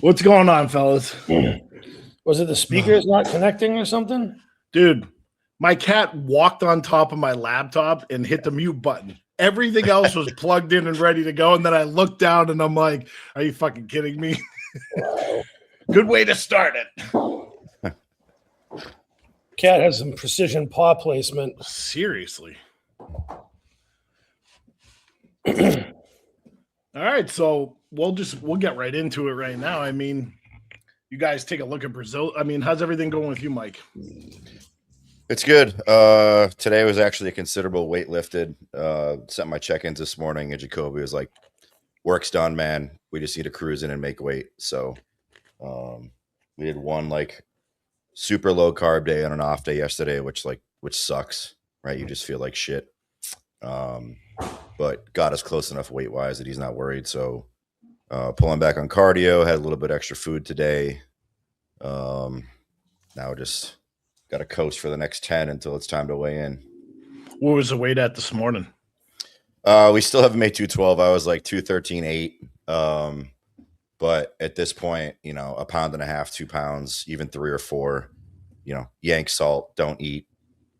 What's going on, fellas? Was it the speakers not connecting or something? Dude, my cat walked on top of my laptop and hit the mute button. Everything else was plugged in and ready to go. And then I looked down and I'm like, are you fucking kidding me? Wow. Good way to start it. Cat has some precision paw placement. Seriously. All right, so we'll get right into it right now. I mean, you guys take a look at Brazil. I mean, how's everything going with you, Mike? It's good. Today was actually a considerable weight lifted. Sent my check-ins this morning, and Jacoby was like, "Work's done, man. We just need to cruise in and make weight." So we did one like super low carb day on an off day yesterday, which sucks, right? You just feel like shit. But got us close enough weight wise that he's not worried. So pulling back on cardio, had a little bit extra food today. Now just got to coast for the next 10 until it's time to weigh in. What was the weight at this morning? We still haven't made 212. I was like 213.8. But at this point, you know, 1.5 pounds, 2 pounds, even 3 or 4, you know, yank salt, don't eat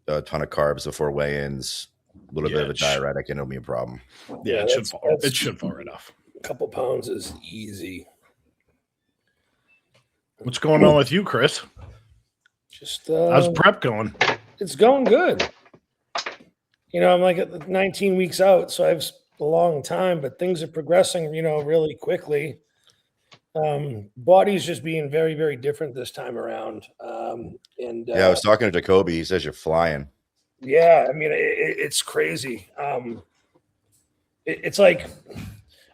a ton of carbs before weigh-ins, a little bit of a diuretic, and it'll be a problem. Yeah, it should fall right off. A couple pounds is easy. What's going on with you, Chris? Just how's prep going? It's going good. You know, I'm like at 19 weeks out, so I've a long time, but things are progressing, you know, really quickly. Body's just being very, very different this time around. I was talking to Jacoby. He says you're flying. Yeah, I mean, it's crazy. It's like,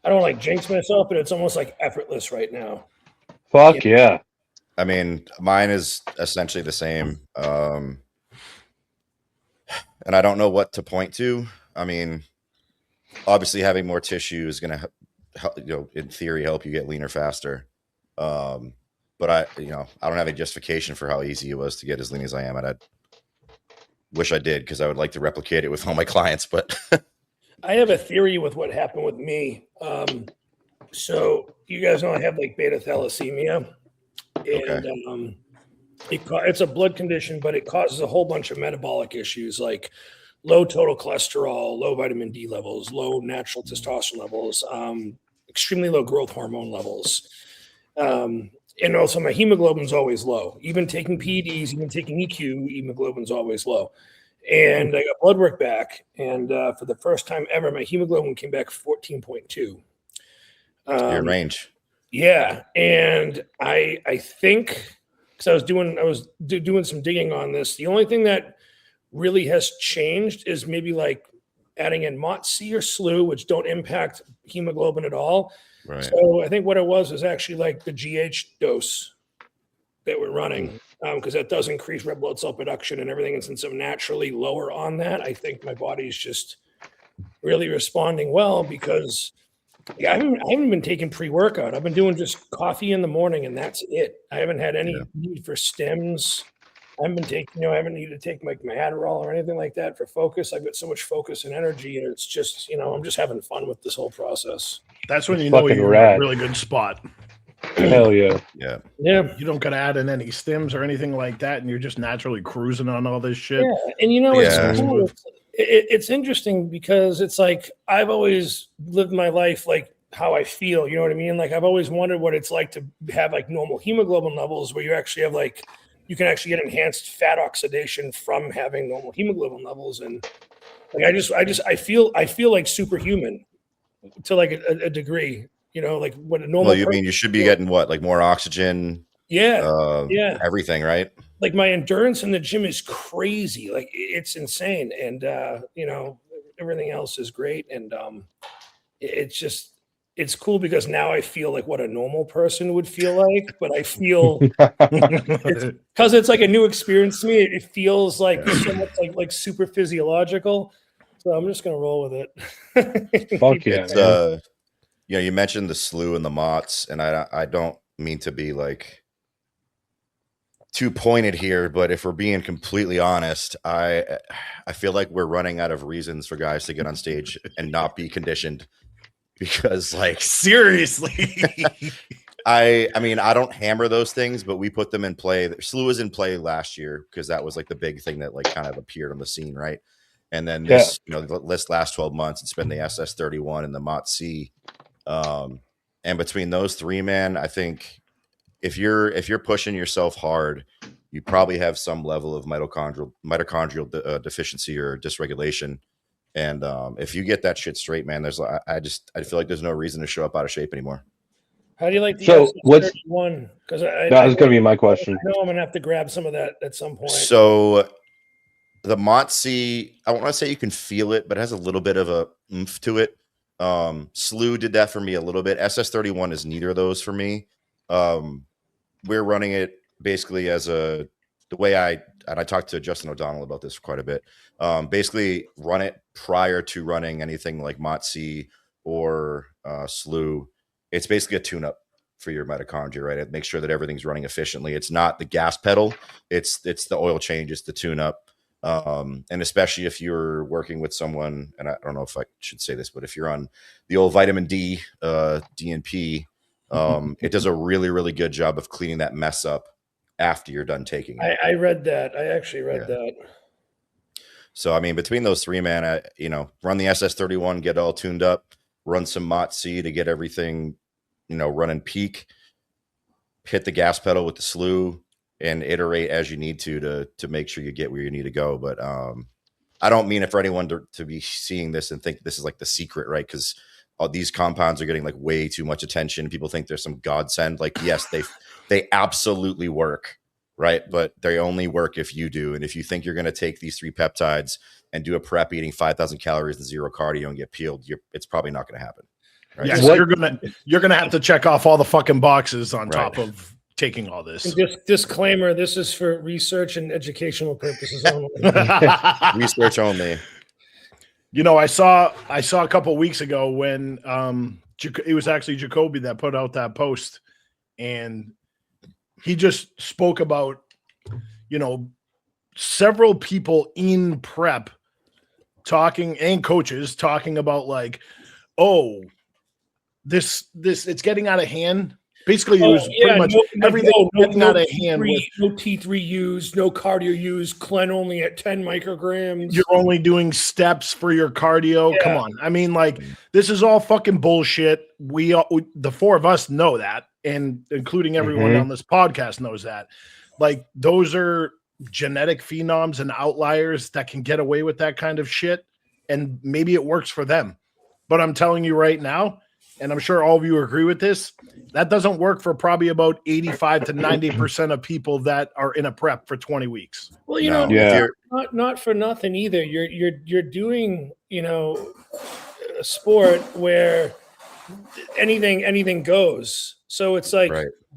I don't like jinx myself, but it's almost like effortless right now. Fuck yeah. I mean, mine is essentially the same. And I don't know what to point to. I mean, obviously having more tissue is going to help, you know, in theory, help you get leaner faster. But I don't have any justification for how easy it was to get as lean as I am. And I wish I did, because I would like to replicate it with all my clients, but I have a theory with what happened with me. So you guys know I have like beta thalassemia, and it's a blood condition, but it causes a whole bunch of metabolic issues like low total cholesterol, low vitamin D levels, low natural testosterone levels, extremely low growth hormone levels. And also my hemoglobin's always low. Even taking PEDs, even taking EQ, hemoglobin's always low. And I got blood work back, and for the first time ever, my hemoglobin came back 14.2. Your range. Yeah, and I think, because I was doing some digging on this, the only thing that really has changed is maybe like adding in MOTS-C or SLU, which don't impact hemoglobin at all. Right. So I think what it was actually like the GH dose that we're running, because that does increase red blood cell production and everything. And since I'm naturally lower on that, I think my body's just really responding well, because I haven't been taking pre-workout. I've been doing just coffee in the morning, and that's it. I haven't had any need for stims. I haven't been taking, I haven't needed to take my Adderall or anything like that for focus. I've got so much focus and energy, and it's just, I'm just having fun with this whole process. That's when you know you're in a really good spot. Hell yeah. Yeah. Yeah. You don't got to add in any stims or anything like that, and you're just naturally cruising on all this shit. Yeah. And it's cool. It's interesting, because it's like I've always lived my life like how I feel, you know what I mean? Like I've always wondered what it's like to have like normal hemoglobin levels, where you actually have like, you can actually get enhanced fat oxidation from having normal hemoglobin levels. And like I feel like superhuman to like a degree, like what a normal. Well, you mean you should be getting what, like more oxygen? Yeah. Everything, right? Like my endurance in the gym is crazy. Like it's insane. And, everything else is great. And it's cool, because now I feel like what a normal person would feel like, but I feel because it's like a new experience to me. It feels like so much like super physiological. So I'm just going to roll with it. Fuck yeah. You mentioned the SLU and the MOTS, and I don't mean to be like too pointed here, but if we're being completely honest, I feel like we're running out of reasons for guys to get on stage and not be conditioned, because like seriously, I mean, I don't hammer those things, but we put them in play. SLU was in play last year because that was like the big thing that like kind of appeared on the scene, right? And then this, the last 12 months, it's been the SS31 and the Mott C. And between those three, man, I think if you're pushing yourself hard, you probably have some level of mitochondrial deficiency or dysregulation. And if you get that shit straight, man, I feel like there's no reason to show up out of shape anymore. How do you like the So what's SS31? Because that was going to be my question. I know I'm going to have to grab some of that at some point. So the Mott C, I want to say you can feel it, but it has a little bit of a oomph to it. SLU did that for me a little bit. SS31 is neither of those for me. We're running it basically as the way I talked to Justin O'Donnell about this quite a bit. Basically run it prior to running anything like Mott C or SLU. It's basically a tune-up for your mitochondria, right? It makes sure that everything's running efficiently. It's not the gas pedal. It's the oil change. It's the tune-up. And especially if you're working with someone, and I don't know if I should say this, but if you're on the old vitamin D, DNP, it does a really, really good job of cleaning that mess up after you're done taking it. I read that. I actually read that. So, I mean, between those three, man, run the SS31, get all tuned up, run some Mott C to get everything, running peak, hit the gas pedal with the SLU, and iterate as you need to make sure you get where you need to go. But I don't mean it for anyone to be seeing this and think this is like the secret, right? Because all these compounds are getting like way too much attention. People think there's some godsend. Like, yes, they absolutely work, right? But they only work if you do. And if you think you're going to take these three peptides and do a prep eating 5,000 calories and zero cardio and get peeled, it's probably not going to happen. Right? Yes, you're gonna have to check off all the fucking boxes on top of taking all this. Disclaimer: this is for research and educational purposes only. Research only. I saw a couple of weeks ago when it was actually Jacoby that put out that post, and he just spoke about several people in prep talking, and coaches talking about like, oh, this it's getting out of hand. Basically, it was pretty much everything getting out of hand. No T3 used, no cardio used, Clen only at 10 micrograms. You're only doing steps for your cardio. Yeah. Come on. I mean, like, this is all fucking bullshit. The four of us know that, and including everyone on this podcast knows that. Like, those are genetic phenoms and outliers that can get away with that kind of shit, and maybe it works for them. But I'm telling you right now, and I'm sure all of you agree with this, that doesn't work for probably about 85 to 90% of people that are in a prep for 20 weeks. Well, not for nothing either. You're doing, a sport where anything goes. So it's like,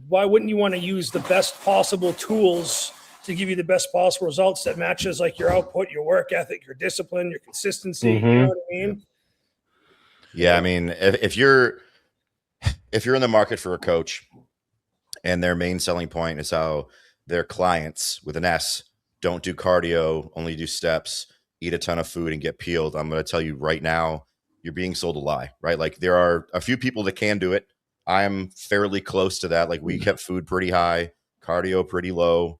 why wouldn't you want to use the best possible tools to give you the best possible results that matches like your output, your work ethic, your discipline, your consistency? You know what I mean? Yeah, I mean, if you're in the market for a coach and their main selling point is how their clients with an S don't do cardio, only do steps, eat a ton of food and get peeled, I'm going to tell you right now, you're being sold a lie, right? Like, there are a few people that can do it. I'm fairly close to that. Like, we kept food pretty high, cardio pretty low.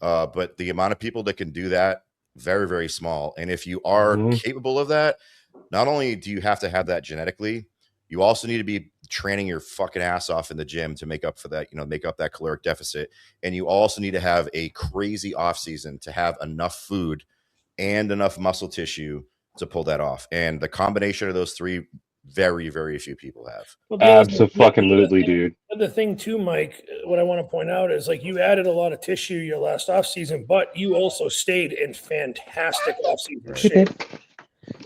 But the amount of people that can do that, very, very small. And if you are capable of that, not only do you have to have that genetically, you also need to be training your fucking ass off in the gym to make up for that, make up that caloric deficit. And you also need to have a crazy off season to have enough food and enough muscle tissue to pull that off. And the combination of those three, very, very few people have. Well, absolutely, dude. The thing too, Mike, what I want to point out is like, you added a lot of tissue your last off season, but you also stayed in fantastic off season shape.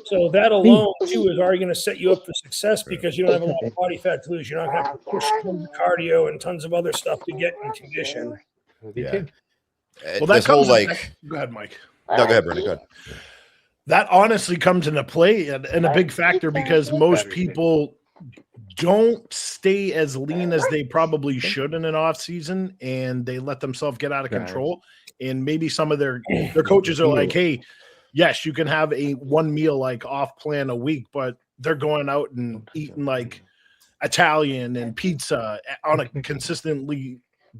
So that alone too is already going to set you up for success because you don't have a lot of body fat to lose. You're not going to have to push tons of cardio and tons of other stuff to get in condition. Yeah. Well, that comes go ahead, Mike. No, go ahead, Brendan. Go ahead. That honestly comes into play and a big factor because most people don't stay as lean as they probably should in an off season, and they let themselves get out of control. And maybe some of their coaches are like, hey, yes, you can have a one meal like off plan a week, but they're going out and eating like, Italian and pizza on a consistently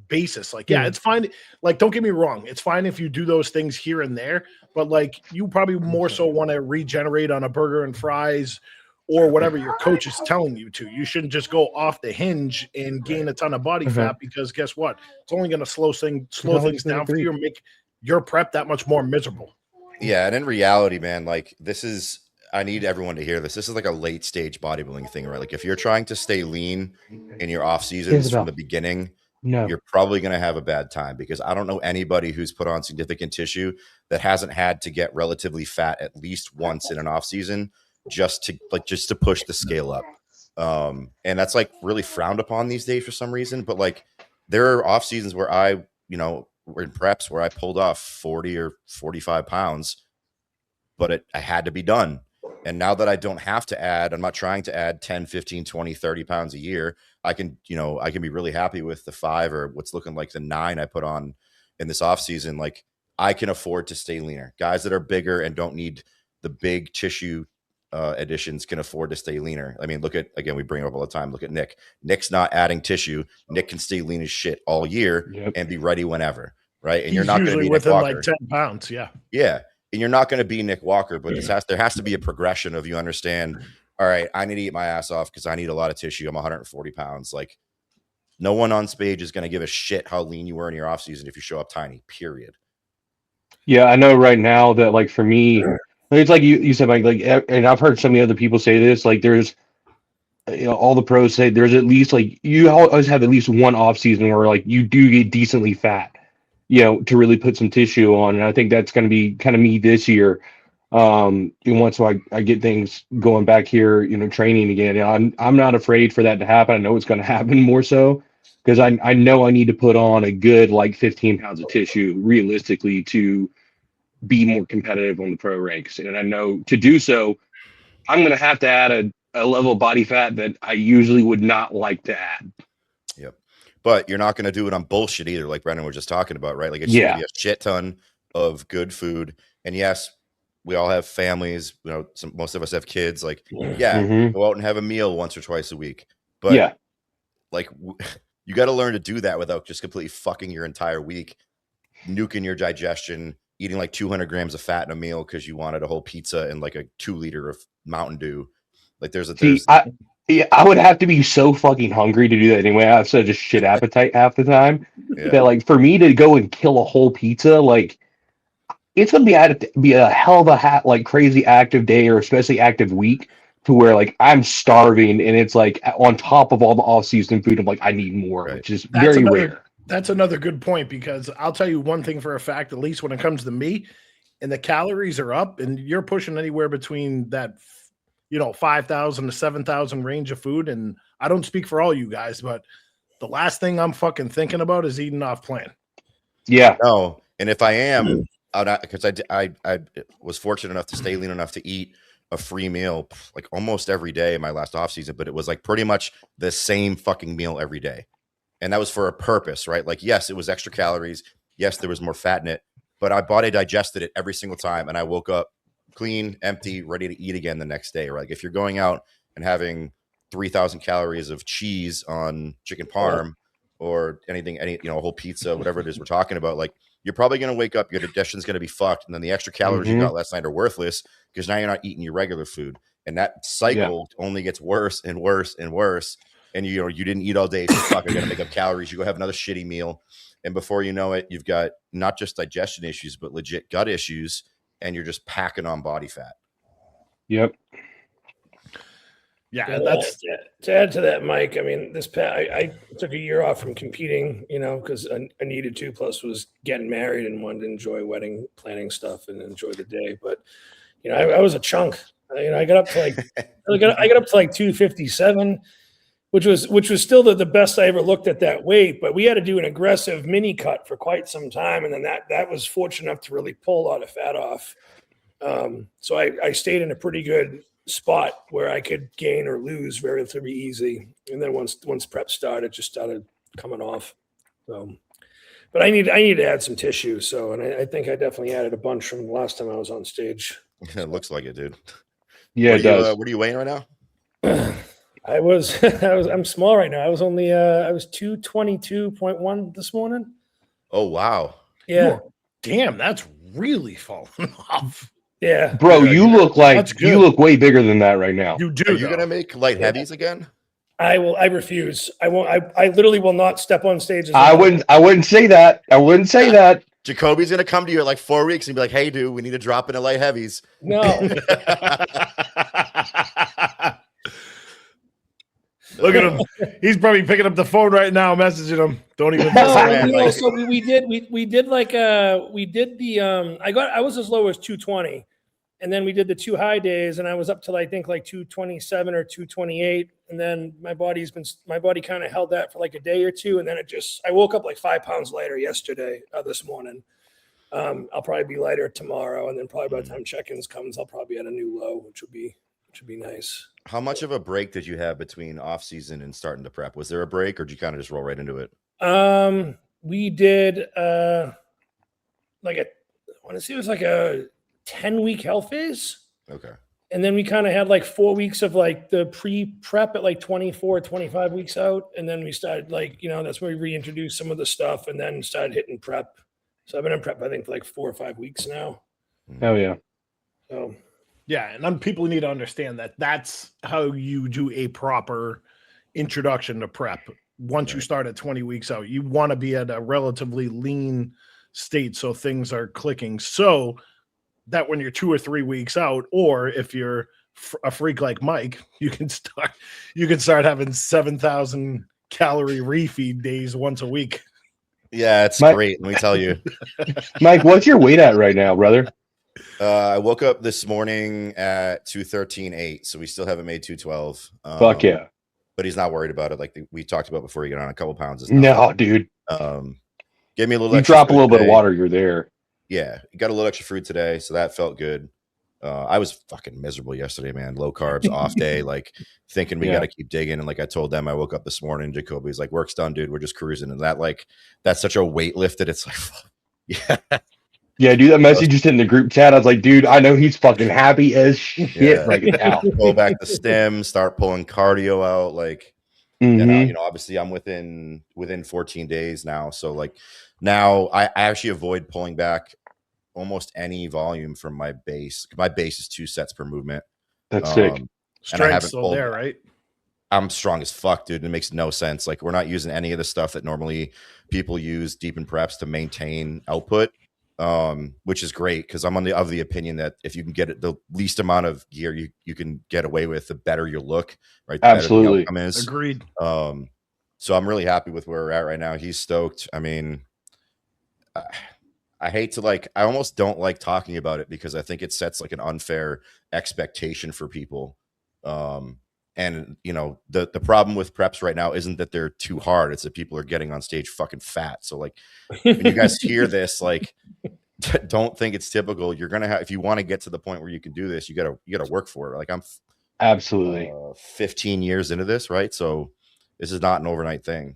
basis. Like, yeah, it's fine. Like, don't get me wrong. It's fine if you do those things here and there, but like you probably more so want to regenerate on a burger and fries or whatever your coach is telling you to. You shouldn't just go off the hinge and gain a ton of body fat, because guess what? It's only going to slow things down for you and make your prep that much more miserable. Yeah, and in reality, man, like I need everyone to hear this. This is like a late stage bodybuilding thing, right? Like if you're trying to stay lean in your off seasons from the beginning, you're probably going to have a bad time, because I don't know anybody who's put on significant tissue that hasn't had to get relatively fat at least once in an off season just to push the scale up. And that's like really frowned upon these days for some reason. But like there are off seasons where we're in preps where I pulled off 40 or 45 pounds, but I had to be done. And now that I don't have to add, I'm not trying to add 10, 15, 20, 30 pounds a year. I can be really happy with the 5 or what's looking like the 9 I put on in this off season. Like I can afford to stay leaner. Guys that are bigger and don't need the big tissue additions can afford to stay leaner. I mean, we bring it up all the time. Look at Nick. Nick's not adding tissue. Nick can stay lean as shit all year and be ready whenever. Right. And you're not going to be within Nick like Walker. 10 pounds. Yeah. Yeah. And you're not going to be Nick Walker, but there has to be a progression of, you understand, all right, I need to eat my ass off because I need a lot of tissue. I'm 140 pounds. Like no one on stage is going to give a shit how lean you were in your off season if you show up tiny, period. Yeah, I know right now that like for me, it's like you said, like, and I've heard so many other people say this, like there's, all the pros say there's at least like, you always have at least one off season where like you do get decently fat, to really put some tissue on. And I think that's going to be kind of me this year. Once I get things going back here, training again, I'm not afraid for that to happen. I know it's going to happen more so because I know I need to put on a good like 15 pounds of tissue realistically to be more competitive on the pro ranks. And I know to do so, I'm going to have to add a level of body fat that I usually would not like to add. Yep. But you're not going to do it on bullshit either, like Brendan was just talking about, right? Like it's going to be a shit ton of good food. And yes, we all have families. Most of us have kids. Like, go out and have a meal once or twice a week. But like, you got to learn to do that without just completely fucking your entire week, nuking your digestion, eating like 200 grams of fat in a meal because you wanted a whole pizza and like a 2 liter of Mountain Dew. Like I would have to be so fucking hungry to do that anyway. I have such a shit appetite half the time that like for me to go and kill a whole pizza, like it's going to be a hell of a like crazy active day or especially active week to where like I'm starving and it's like on top of all the off season food, I'm like, I need more, which is very rare. That's another good point, because I'll tell you one thing for a fact, at least when it comes to me, and the calories are up and you're pushing anywhere between that, 5,000 to 7,000 range of food. And I don't speak for all you guys, but the last thing I'm fucking thinking about is eating off plan. Yeah. No. And if I am, because I was fortunate enough to stay lean enough to eat a free meal like almost every day in my last off season, but it was like pretty much the same fucking meal every day. And that was for a purpose, right? Like, yes, it was extra calories. Yes, there was more fat in it, but my body digested it every single time. And I woke up clean, empty, ready to eat again the next day. Right? Like if you're going out and having 3,000 calories of cheese on chicken parm or anything, a whole pizza, whatever it is we're talking about, like you're probably going to wake up, your digestion's going to be fucked. And then the extra calories you got last night are worthless because now you're not eating your regular food. And that cycle only gets worse and worse and worse. And you didn't eat all day, so fuck, I gotta make up calories. You go have another shitty meal, and before you know it, you've got not just digestion issues, but legit gut issues, and you're just packing on body fat. Yep. Yeah, that's to add to that, Mike. I mean, I took a year off from competing, because I needed to. Plus, was getting married and wanted to enjoy wedding planning stuff and enjoy the day. But I was a chunk. I got up to like I got up to like 257. Which was still the best I ever looked at that weight, but we had to do an aggressive mini cut for quite some time, and then that was fortunate enough to really pull a lot of fat off. So I stayed in a pretty good spot where I could gain or lose relatively easy, and then once prep started, it just started coming off. So, but I need to add some tissue. So, and I think I definitely added a bunch from the last time I was on stage. It looks like it, dude. Yeah, it does. What are you weighing right now? I'm small right now. I was 222.1 this morning. Oh wow. Yeah. Damn, that's really falling off. Yeah. Bro, Yeah, you look like good. you look way bigger than that right now. You do. Are you gonna make light heavies again? I refuse. I won't. I literally will not step on stage. I wouldn't say that. I wouldn't say that. Jacoby's gonna come to you in like 4 weeks and be like, "Hey, dude, we need to drop into light heavies." No. Look at him. He's probably picking up the phone right now, messaging him. Don't even. No, so we did the I was as low as 220, and then we did the 2 high days, and I was up to I think like 227 or 228, and then my body kind of held that for like a day or two, and then I woke up like 5 pounds lighter this morning. I'll probably be lighter tomorrow, and then probably by the time check-ins comes, I'll probably be at a new low, which would be nice. How much of a break did you have between off season and starting to prep? Was there a break, or did you kind of just roll right into it? We did I want to say it was like a 10-week health phase. Okay. And then we kind of had like 4 weeks of like the pre-prep at like 24, 25 weeks out. And then we started that's where we reintroduced some of the stuff and then started hitting prep. So I've been in prep, I think, for like 4 or 5 weeks now. Oh yeah. So yeah, and people need to understand that that's how you do a proper introduction to prep. Once you start at 20 weeks out, you want to be at a relatively lean state so things are clicking. So that when you're 2 or 3 weeks out, or if you're a freak like Mike, you can start having 7,000 calorie refeed days once a week. Yeah, it's great. Let me tell you. Mike, what's your weight at right now, brother? I woke up this morning at 213.8, so we still haven't made 212. Fuck yeah. But he's not worried about it. Like we talked about before, you get on a couple pounds. No, dude. Give me a little. You drop a little bit of water, you're there. Yeah, you got a little extra fruit today, so that felt good. I was fucking miserable yesterday, man. Low carbs, off day, like thinking we got to keep digging. And like I told them, I woke up this morning. Jacoby's like, "Work's done, dude. We're just cruising." And that's such a weight lift that it's like, yeah. Yeah, dude, that message just in the group chat. I was like, dude, I know he's fucking happy as shit right now. Go back to stem, start pulling cardio out. Like, obviously I'm within 14 days now. So like now I actually avoid pulling back almost any volume from my base. My base is 2 sets per movement. That's sick. Strength's still there, right? I'm strong as fuck, dude. It makes no sense. Like we're not using any of the stuff that normally people use deep in preps to maintain output. Which is great because I'm of the opinion that if you can get the least amount of gear you can get away with, the better you look, right? The Absolutely. better the outcome is. Agreed. So I'm really happy with where we're at right now. He's stoked. I mean, I hate to I almost don't like talking about it because I think it sets like an unfair expectation for people. And the problem with preps right now isn't that they're too hard. It's that people are getting on stage fucking fat. So like when you guys hear this, like don't think it's typical. You're going to have, if you want to get to the point where you can do this, you gotta work for it. Like I'm absolutely 15 years into this. Right. So this is not an overnight thing.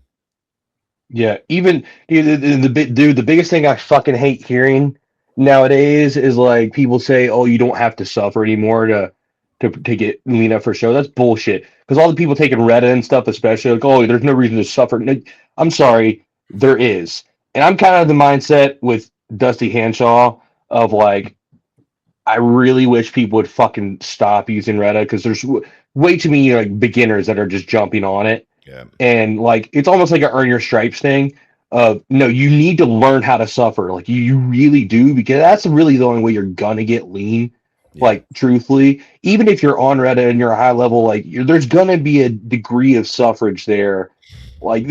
Yeah. Even the biggest thing I fucking hate hearing nowadays is like people say, oh, you don't have to suffer anymore to get lean up for show. That's bullshit. Because all the people taking Rhode and stuff, especially like, oh, there's no reason to suffer. No, I'm sorry, there is. And I'm kind of the mindset with Dusty Hanshaw of like, I really wish people would fucking stop using Rhode because there's way too many like beginners that are just jumping on it. Yeah. And like it's almost like an earn your stripes thing. No, you need to learn how to suffer. Like you really do, because that's really the only way you're gonna get lean. Yeah. Like truthfully, even if you're on Reddit and you're a high level, like there's gonna be a degree of suffrage there. Like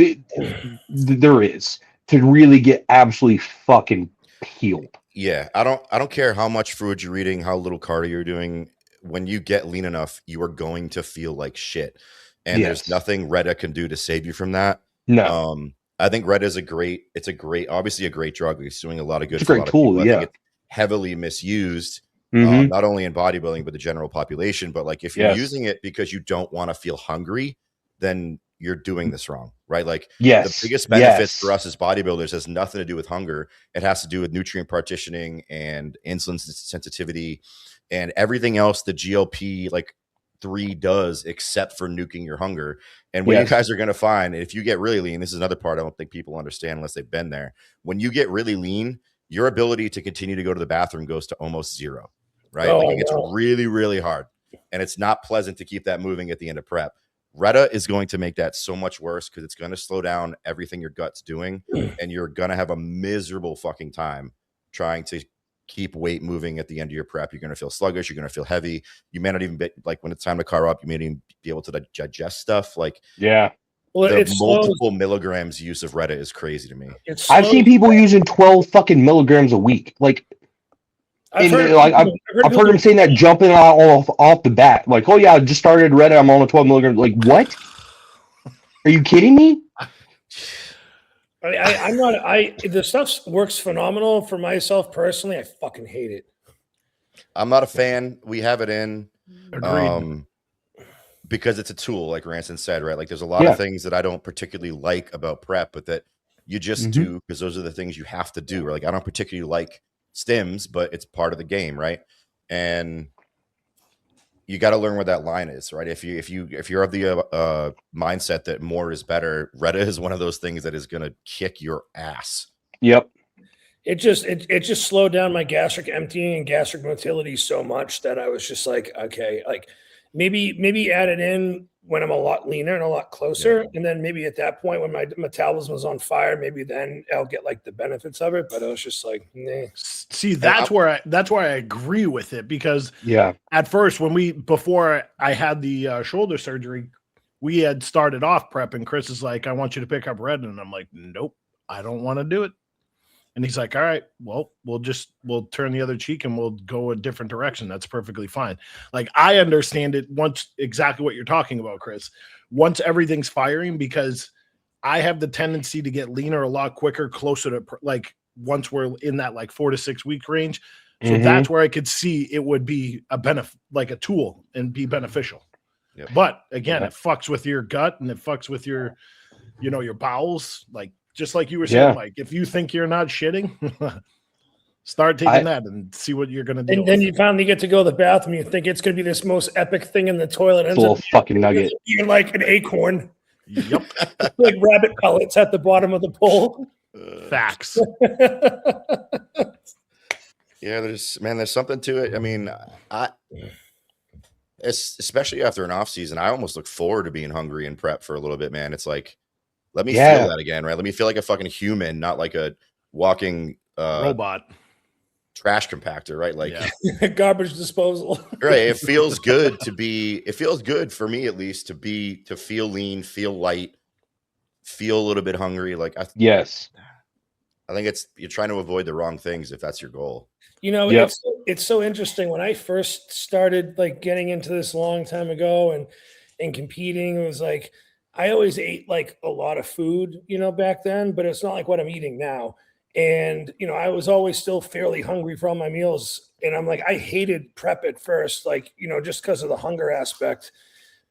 there is to really get absolutely fucking peeled. Yeah, I don't care how much food you're eating, how little cardio you're doing. When you get lean enough, you are going to feel like shit. And there's nothing Rhode can do to save you from that. No. I think Rhode is obviously a great drug. It's doing a lot of good. It's a great tool. Yeah. I think it's heavily misused, not only in bodybuilding, but the general population. But like, if you're using it because you don't want to feel hungry, then you're doing this wrong, right? Like the biggest benefits for us as bodybuilders has nothing to do with hunger. It has to do with nutrient partitioning and insulin sensitivity and everything else. The GLP, like 3 does except for nuking your hunger. And what you guys are going to find, if you get really lean, this is another part I don't think people understand unless they've been there. When you get really lean, your ability to continue to go to the bathroom goes to almost zero, right? Oh, like it gets really, really hard. And it's not pleasant to keep that moving at the end of prep. Rhode is going to make that so much worse because it's going to slow down everything your gut's doing. And you're going to have a miserable fucking time trying to keep weight moving at the end of your prep. You're going to feel sluggish. You're going to feel heavy. You may not even be like when it's time to car up, you may not even be able to digest stuff. Like, yeah. Well, the it's multiple milligrams use of Rhode is crazy to me. I've seen people using 12 fucking milligrams a week. Like, I've heard them saying that jumping off the bat. Like, oh yeah, I just started Rhode. I'm on a 12 milligram. Like, what? Are you kidding me? I'm not. The stuff works phenomenal for myself personally. I fucking hate it. I'm not a fan. We have it in. Agreed. Because it's a tool, like Ranson said, right? Like there's a lot of things that I don't particularly like about prep, but that you just do because those are the things you have to do. Or like I don't particularly like stims, but it's part of the game, right? And you got to learn where that line is, right? If you're of the mindset that more is better, Rhode is one of those things that is going to kick your ass. Yep. It just slowed down my gastric emptying and gastric motility so much that I was just like, okay, like maybe add it in when I'm a lot leaner and a lot closer. And then maybe at that point when my metabolism was on fire, maybe then I'll get like the benefits of it. But I was just like, nah. See, that's where I agree with it because at first before I had the shoulder surgery, we had started off prep and Chris is like, I want you to pick up Rhode. And I'm like, nope, I don't want to do it. And he's like, all right, well, we'll turn the other cheek and we'll go a different direction. That's perfectly fine. Like, I understand it once exactly what you're talking about, Chris. Once everything's firing, because I have the tendency to get leaner a lot quicker, closer to like once we're in that like 4 to 6 week range. So that's where I could see it would be a benefit, like a tool and be beneficial. Yep. But again, it fucks with your gut and it fucks with your, your bowels. Like, just like you were saying, Mike, if you think you're not shitting, start taking that and see what you're going to do. And then you finally get to go to the bathroom. You think it's going to be this most epic thing in the toilet. It's a little fucking nugget. You're like an acorn. Yep. Like rabbit pellets at the bottom of the bowl. Facts. Yeah, there's something to it. I mean, especially after an off season, I almost look forward to being hungry and prep for a little bit, man. It's like, let me feel that again, right? Let me feel like a fucking human, not like a walking robot trash compactor, right? Like garbage disposal. Right. It feels good for me at least to feel lean, feel light, feel a little bit hungry. Like I think you're trying to avoid the wrong things if that's your goal. It's so interesting. When I first started like getting into this a long time ago and competing, it was like I always ate like a lot of food, back then, but it's not like what I'm eating now. And, I was always still fairly hungry for all my meals. And I'm like, I hated prep at first, like, just because of the hunger aspect.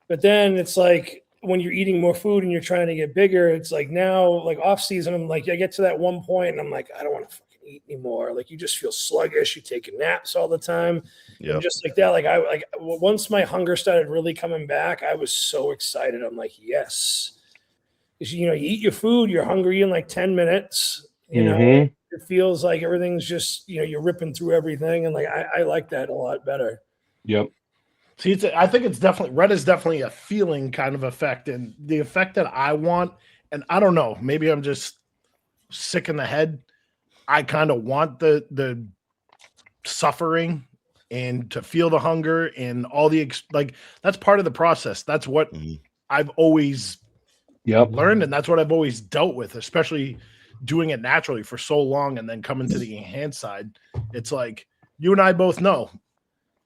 But then it's like when you're eating more food and you're trying to get bigger, it's like now, like off season, I'm like, I get to that one point and I'm like, I don't want to fucking eat anymore. Like you just feel sluggish. You take naps all the time. And just like that, like once my hunger started really coming back, I was so excited. I'm like, yes. Because, you eat your food, you're hungry in like 10 minutes. It feels like everything's just, you're ripping through everything. And like, I like that a lot better. Yep. See, I think it's definitely, Rhode is definitely a feeling kind of effect. And the effect that I want, and I don't know, maybe I'm just sick in the head. I kind of want the suffering and to feel the hunger and all the, that's part of the process. That's what I've always learned. And that's what I've always dealt with, especially doing it naturally for so long and then coming to the enhanced side. It's like you and I both know,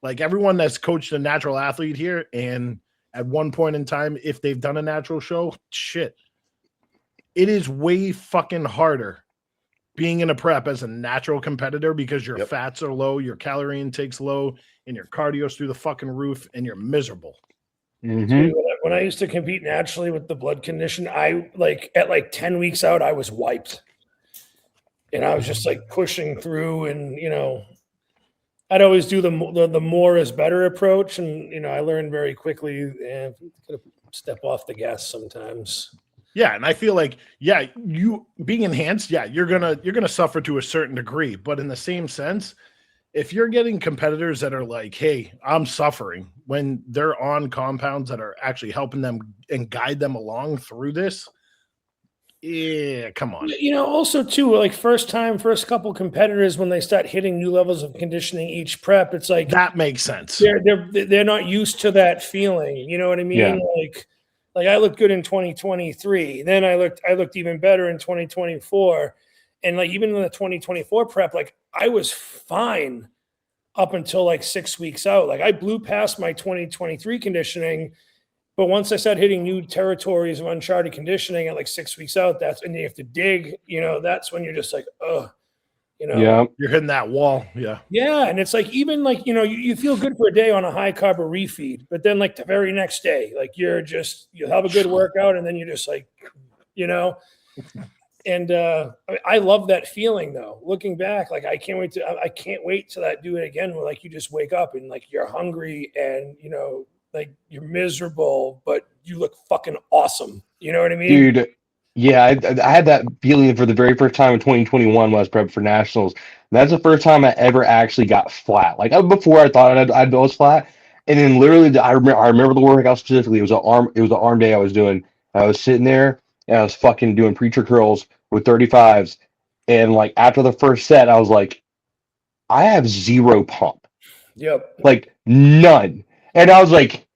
like everyone that's coached a natural athlete here, and at one point in time, if they've done a natural show, shit, it is way fucking harder being in a prep as a natural competitor because your fats are low, your calorie intake's low, and your cardio's through the fucking roof, and you're miserable. When I used to compete naturally with the blood condition, I at 10 weeks out, I was wiped. And I was just like pushing through and, I'd always do the more is better approach, and I learned very quickly and step off the gas sometimes. Yeah, and I feel like you being enhanced, you're gonna suffer to a certain degree, but in the same sense, if you're getting competitors that are like, "Hey, I'm suffering," when they're on compounds that are actually helping them and guide them along through this, yeah, come on. Also too, like first couple competitors, when they start hitting new levels of conditioning each prep, it's like that makes sense. They're not used to that feeling. You know what I mean? Yeah. Like I looked good in 2023. Then I looked even better in 2024. And like even in the 2024 prep, like I was fine up until like 6 weeks out. Like I blew past my 2023 conditioning. But once I start hitting new territories of uncharted conditioning at like 6 weeks out, and you have to dig, that's when you're just like, oh, Yeah. You're hitting that wall. Yeah. Yeah. And it's like, even like, you feel good for a day on a high carb or refeed, but then like the very next day, like you have a good workout and then you're just like, and I love that feeling though. Looking back, like I can't wait till do it again. Where like you just wake up and like you're hungry and, like you're miserable, but you look fucking awesome. You know what I mean? Dude, yeah, I had that feeling for the very first time in 2021 when I was prepping for nationals. That's the first time I ever actually got flat. Like before, I thought I'd was flat, and then literally, I remember the workout specifically. It was an arm day I was doing. I was sitting there and I was fucking doing preacher curls with 35s, and like after the first set, I was like, I have zero pump. Yep. Like none. And I was like,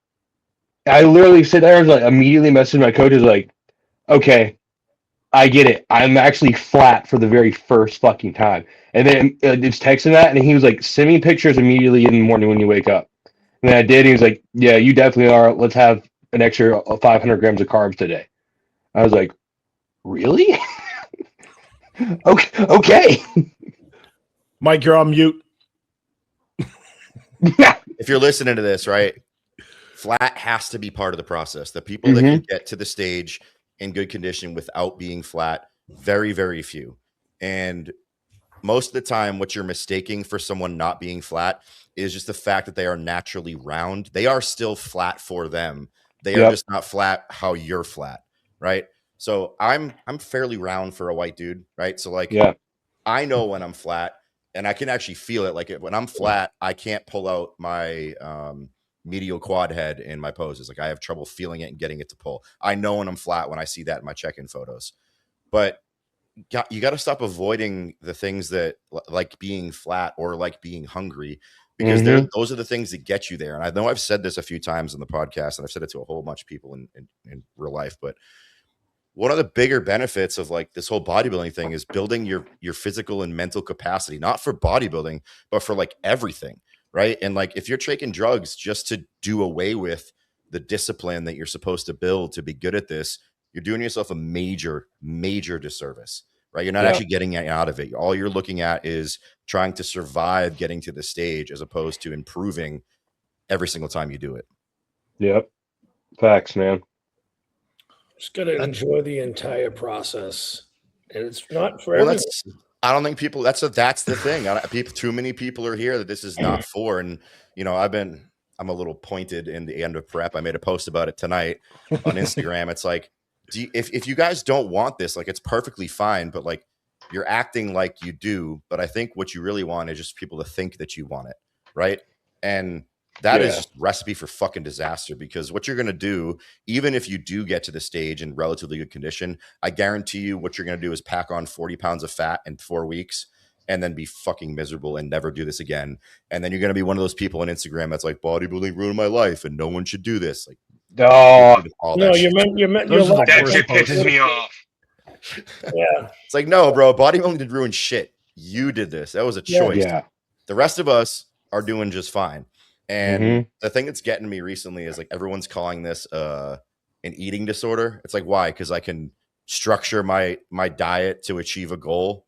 I literally sit there and like immediately messaged my coaches like, okay, I get it. I'm actually flat for the very first fucking time. And then it's texting that, and he was like, send me pictures immediately in the morning when you wake up. And then I did. And he was like, yeah, you definitely are. Let's have an extra 500 grams of carbs today. I was like, really? Okay. Mike, you're on mute. If you're listening to this, right, flat has to be part of the process. The people that can get to the stage in good condition without being flat, very, very few. And most of the time, what you're mistaking for someone not being flat is just the fact that they are naturally round. They are still flat for them. They are just not flat how you're flat, right? So I'm fairly round for a white dude, right? So like, I know when I'm flat. And I can actually feel it. Like when I'm flat, I can't pull out my medial quad head in my poses. Like I have trouble feeling it and getting it to pull. I know when I'm flat when I see that in my check-in photos. But you got to stop avoiding the things that like being flat or like being hungry, because those are the things that get you there. And I know I've said this a few times on the podcast, and I've said it to a whole bunch of people in real life, but one of the bigger benefits of like this whole bodybuilding thing is building your physical and mental capacity, not for bodybuilding, but for like everything. Right. And like, if you're taking drugs just to do away with the discipline that you're supposed to build to be good at this, you're doing yourself a major, major disservice, right? You're not actually getting out of it. All you're looking at is trying to survive getting to the stage as opposed to improving every single time you do it. Yep. Facts, man. Just got to enjoy the entire process, and it's not for everyone. I don't think people. That's the thing. Too many people are here that this is not for. And I'm a little pointed in the end of prep. I made a post about it tonight on Instagram. It's like, if you guys don't want this, like it's perfectly fine, but like you're acting like you do. But I think what you really want is just people to think that you want it, right? And that is just a recipe for fucking disaster, because what you're going to do, even if you do get to the stage in relatively good condition, I guarantee you what you're going to do is pack on 40 pounds of fat in 4 weeks and then be fucking miserable and never do this again. And then you're going to be one of those people on Instagram that's like, bodybuilding ruined my life and no one should do this. Like, that shit pisses me off. Yeah. It's like, no, bro, bodybuilding did ruin shit. You did this. That was a choice. Yeah. The rest of us are doing just fine. And the thing that's getting me recently is like everyone's calling this an eating disorder. It's like, why? Because I can structure my diet to achieve a goal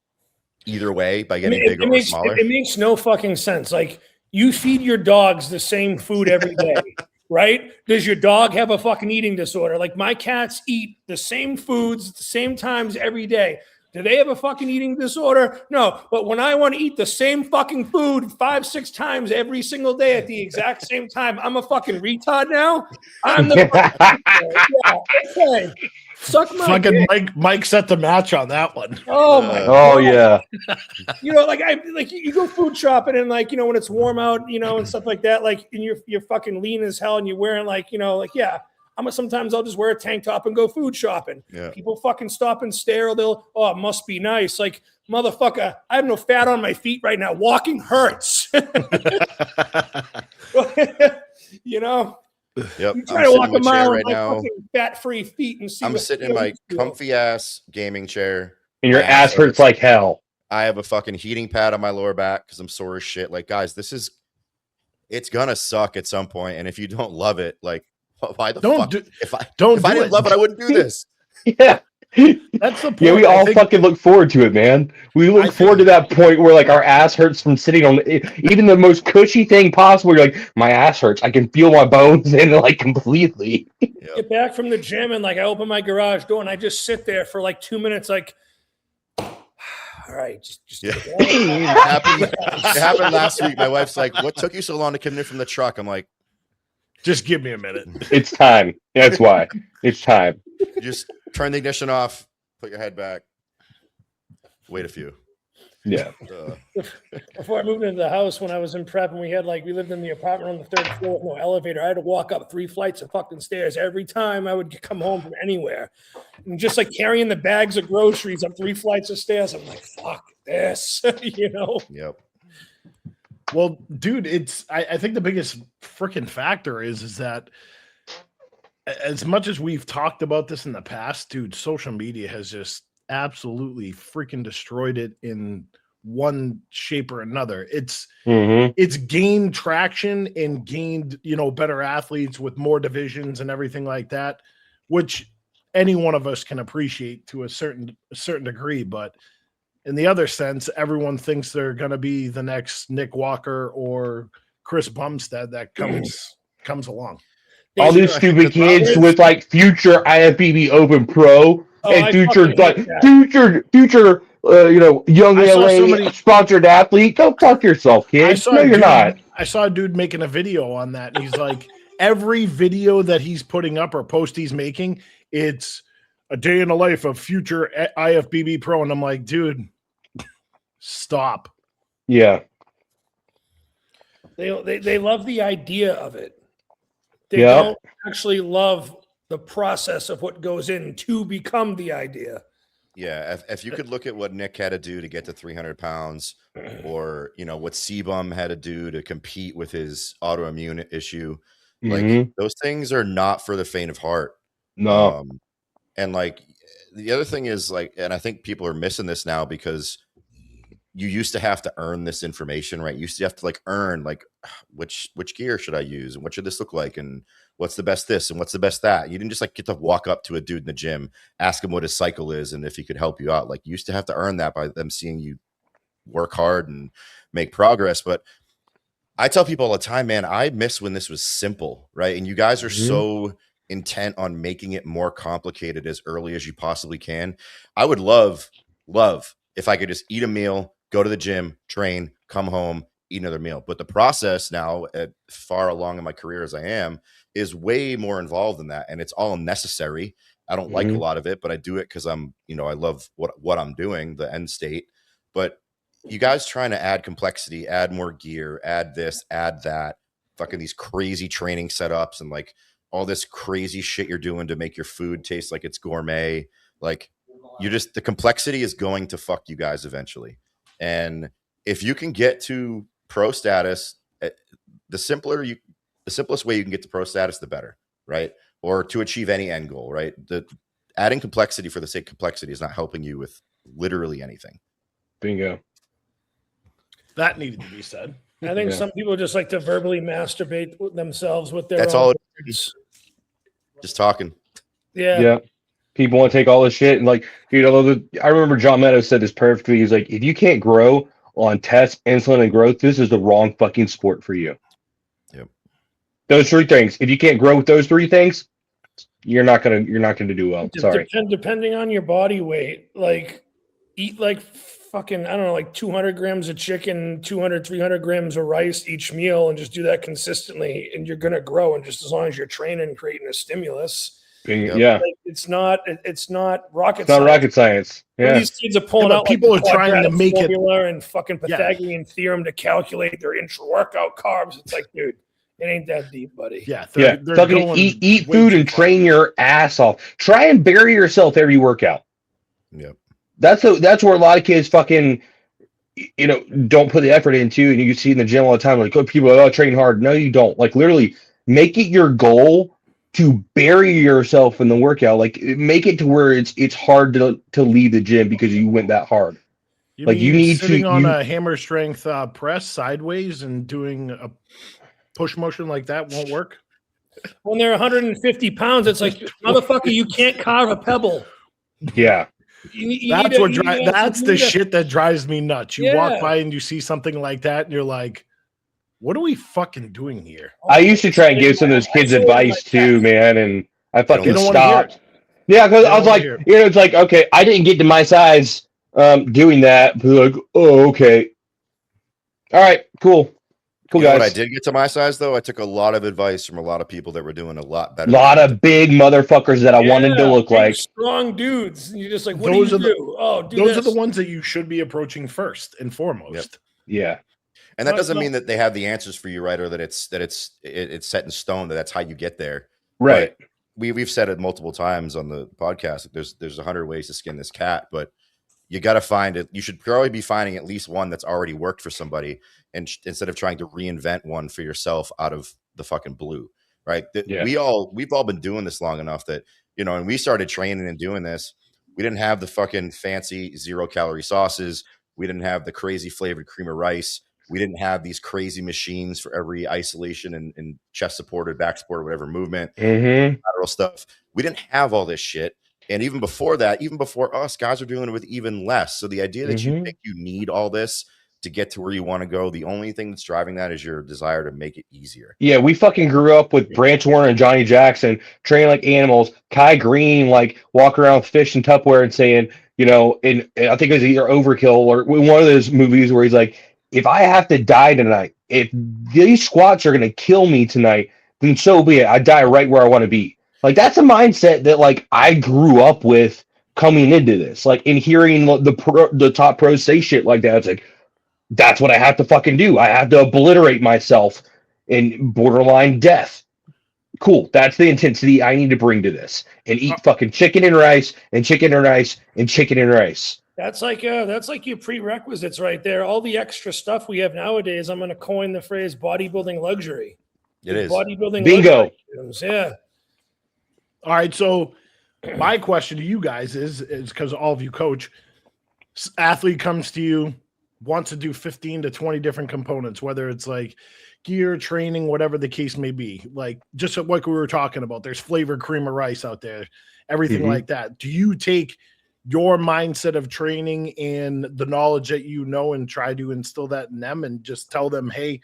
either way by getting bigger or smaller. It makes no fucking sense. Like, you feed your dogs the same food every day, right? Does your dog have a fucking eating disorder? Like, my cats eat the same foods at the same times every day. Do they have a fucking eating disorder? No. But when I want to eat the same fucking food 5-6 times every single day at the exact same time, I'm a fucking retard now. I'm the okay. Suck my Fucking dick. Mike set the match on that one. Oh my Oh God. yeah. You know, like you go food shopping and like, you know, when it's warm out, you know, and stuff like that, like, and you're fucking lean as hell and you're wearing like, you know, like, yeah, sometimes I'll just wear a tank top and go food shopping. Yeah. People fucking stop and stare. Oh, it must be nice. Like, motherfucker, I have no fat on my feet right now. Walking hurts. You know? Yep. You try to walk a mile right on my now. fucking fat-free feet and see. I'm sitting in my comfy ass gaming chair. And your My ass hurts like hell. I have a fucking heating pad on my lower back because I'm sore as shit. Like, guys, it's gonna suck at some point. And if you don't love it, like, why the fuck? If I didn't love it, I wouldn't do this. Yeah. That's the point. Yeah, we all fucking look forward to it, man. We look forward to that point where like our ass hurts from sitting on even the most cushy thing possible. You're like, my ass hurts. I can feel my bones in like completely. Get back from the gym and like I open my garage door and I just sit there for like 2 minutes, like, all right, just Yeah. It happened last week. My wife's like, "What took you so long to come in from the truck?" I'm like, just give me a minute. It's time. That's why. It's time. just turn the ignition off, put your head back, wait a few. Yeah. Before I moved into the house, when I was in prep and we lived in the apartment on the 3rd floor with no elevator, I had to walk up 3 flights of fucking stairs every time I would come home from anywhere. And just like carrying the bags of groceries up 3 flights of stairs, I'm like, fuck this, you know? Yep. Well, dude, I think the biggest freaking factor is that as much as we've talked about this in the past, dude, social media has just absolutely freaking destroyed it in one shape or another. It's gained traction and gained, you know, better athletes with more divisions and everything like that, which any one of us can appreciate to a certain degree. But in the other sense, everyone thinks they're going to be the next Nick Walker or Chris Bumstead that comes along. All these stupid kids with like future IFBB Open Pro and future you know, young LA sponsored athlete. Go fuck yourself, kid. No, you're not. I saw a dude making a video on that, and he's like, every video that he's putting up or post he's making, it's a day in the life of future IFBB Pro, and I'm like, dude, stop. Yeah. They love the idea of it. They don't actually love the process of what goes in to become the idea. Yeah, if you could look at what Nick had to do to get to 300 pounds, or you know what Sebum had to do to compete with his autoimmune issue, like those things are not for the faint of heart. No, and like the other thing is like, and I think people are missing this now because you used to have to earn this information, right? You used to have to like earn like which gear should I use and what should this look like and what's the best this and what's the best that. You didn't just like get to walk up to a dude in the gym, ask him what his cycle is and if he could help you out. Like you used to have to earn that by them seeing you work hard and make progress. But I tell people all the time, man, I miss when this was simple, right? And you guys are so intent on making it more complicated as early as you possibly can. I would love if I could just eat a meal, go to the gym, train, come home, eat another meal. But the process now, at far along in my career as I am, is way more involved than that. And it's all necessary. I don't like a lot of it, but I do it because I'm, you know, I love what I'm doing, the end state. But you guys trying to add complexity, add more gear, add this, add that, fucking these crazy training setups and like all this crazy shit you're doing to make your food taste like it's gourmet. Like the complexity is going to fuck you guys eventually. And if you can get to pro status, the simplest way you can get to pro status, the better, right? Or to achieve any end goal, right? Adding complexity for the sake of complexity is not helping you with literally anything. Bingo. That needed to be said. I think some people just like to verbally masturbate themselves with their That's own all. words. Just talking. Yeah. People want to take all this shit and like, dude, I remember John Meadows said this perfectly. He's like, if you can't grow on tests, insulin, and growth, this is the wrong fucking sport for you. Yep. Those 3 things. If you can't grow with those 3 things, you're not gonna do well. Sorry. Depending on your body weight, like eat like fucking, I don't know, like 200 grams of chicken, 200, 300 grams of rice each meal, and just do that consistently, and you're going to grow. And just as long as you're training and creating a stimulus, Yeah. like, it's not rocket It's not science. rocket science. When Yeah. these kids are pulling but out people like are trying to make it formula and fucking Pythagorean theorem to calculate their intra-workout carbs. It's like, dude, it ain't that deep, buddy. Yeah, Yeah. they're Fucking going eat way food too and far. train your ass off. Try and bury yourself every workout. Yep. That's where a lot of kids fucking, you know, don't put the effort into, and you see in the gym all the time, like, oh, people are, oh, train hard. No, you don't. Like, literally make it your goal to bury yourself in the workout. Like, make it to where it's hard to leave the gym because you went that hard. You Like, mean you need sitting to on a hammer strength press sideways and doing a push motion like that won't work? When they're 150 pounds, it's like, motherfucker, you can't carve a pebble. Yeah. That's the shit that drives me nuts. You walk Yeah. by and you see something like that, and you're like, "What are we fucking doing here?" I used to try and give some of those kids advice too, man, and I fucking don't wanna hear it. stopped. Yeah, because They I was don't wanna like, hear it. you know, it's like, okay, I didn't get to my size doing that. But like, oh, okay. All right, cool. Cool, You know guys. what I did get to my size though? I took a lot of advice from a lot of people that were doing a lot better. A lot than me. of big motherfuckers that I wanted to look big, like. strong dudes. And you're just like, what Those do are you the- do? Oh, do Those this. are the ones that you should be approaching first and foremost. Yeah. And that No, doesn't no. mean that they have the answers for you, right? Or that it's set in stone, that's how you get there. Right. But we've said it multiple times on the podcast. There's 100 ways to skin this cat, but you got to find it. You should probably be finding at least one that's already worked for somebody, and instead of trying to reinvent one for yourself out of the fucking blue, right? Yeah. We've all been doing this long enough that, you know, and we started training and doing this. We didn't have the fucking fancy 0-calorie sauces. We didn't have the crazy flavored cream of rice. We didn't have these crazy machines for every isolation and chest supported, back supported, whatever movement, lateral stuff. We didn't have all this shit. And even before that, even before us, guys are doing it with even less. So the idea that you think you need all this to get to where you want to go, the only thing that's driving that is your desire to make it easier. Yeah, we fucking grew up with Branch Warner and Johnny Jackson training like animals. Kai Green like walking around with fish and Tupperware and saying, you know, and I think it was either Overkill or one of those movies where he's like, if I have to die tonight, if these squats are going to kill me tonight, then so be it. I die right where I want to be. Like, that's a mindset that like I grew up with coming into this. Like, in hearing the top pros say shit like that, it's like, that's what I have to fucking do. I have to obliterate myself in borderline death. Cool. That's the intensity I need to bring to this, and eat fucking chicken and rice and chicken and rice and chicken and rice. That's like your prerequisites right there. All the extra stuff we have nowadays. I'm going to coin the phrase bodybuilding luxury. It is bodybuilding. Bingo. Luxury. Yeah. All right, so my question to you guys is because all of you coach, athlete comes to you, wants to do 15 to 20 different components, whether it's like gear, training, whatever the case may be. Like just like we were talking about, there's flavored cream of rice out there, everything like that. Do you take your mindset of training and the knowledge that you know and try to instill that in them and just tell them, hey,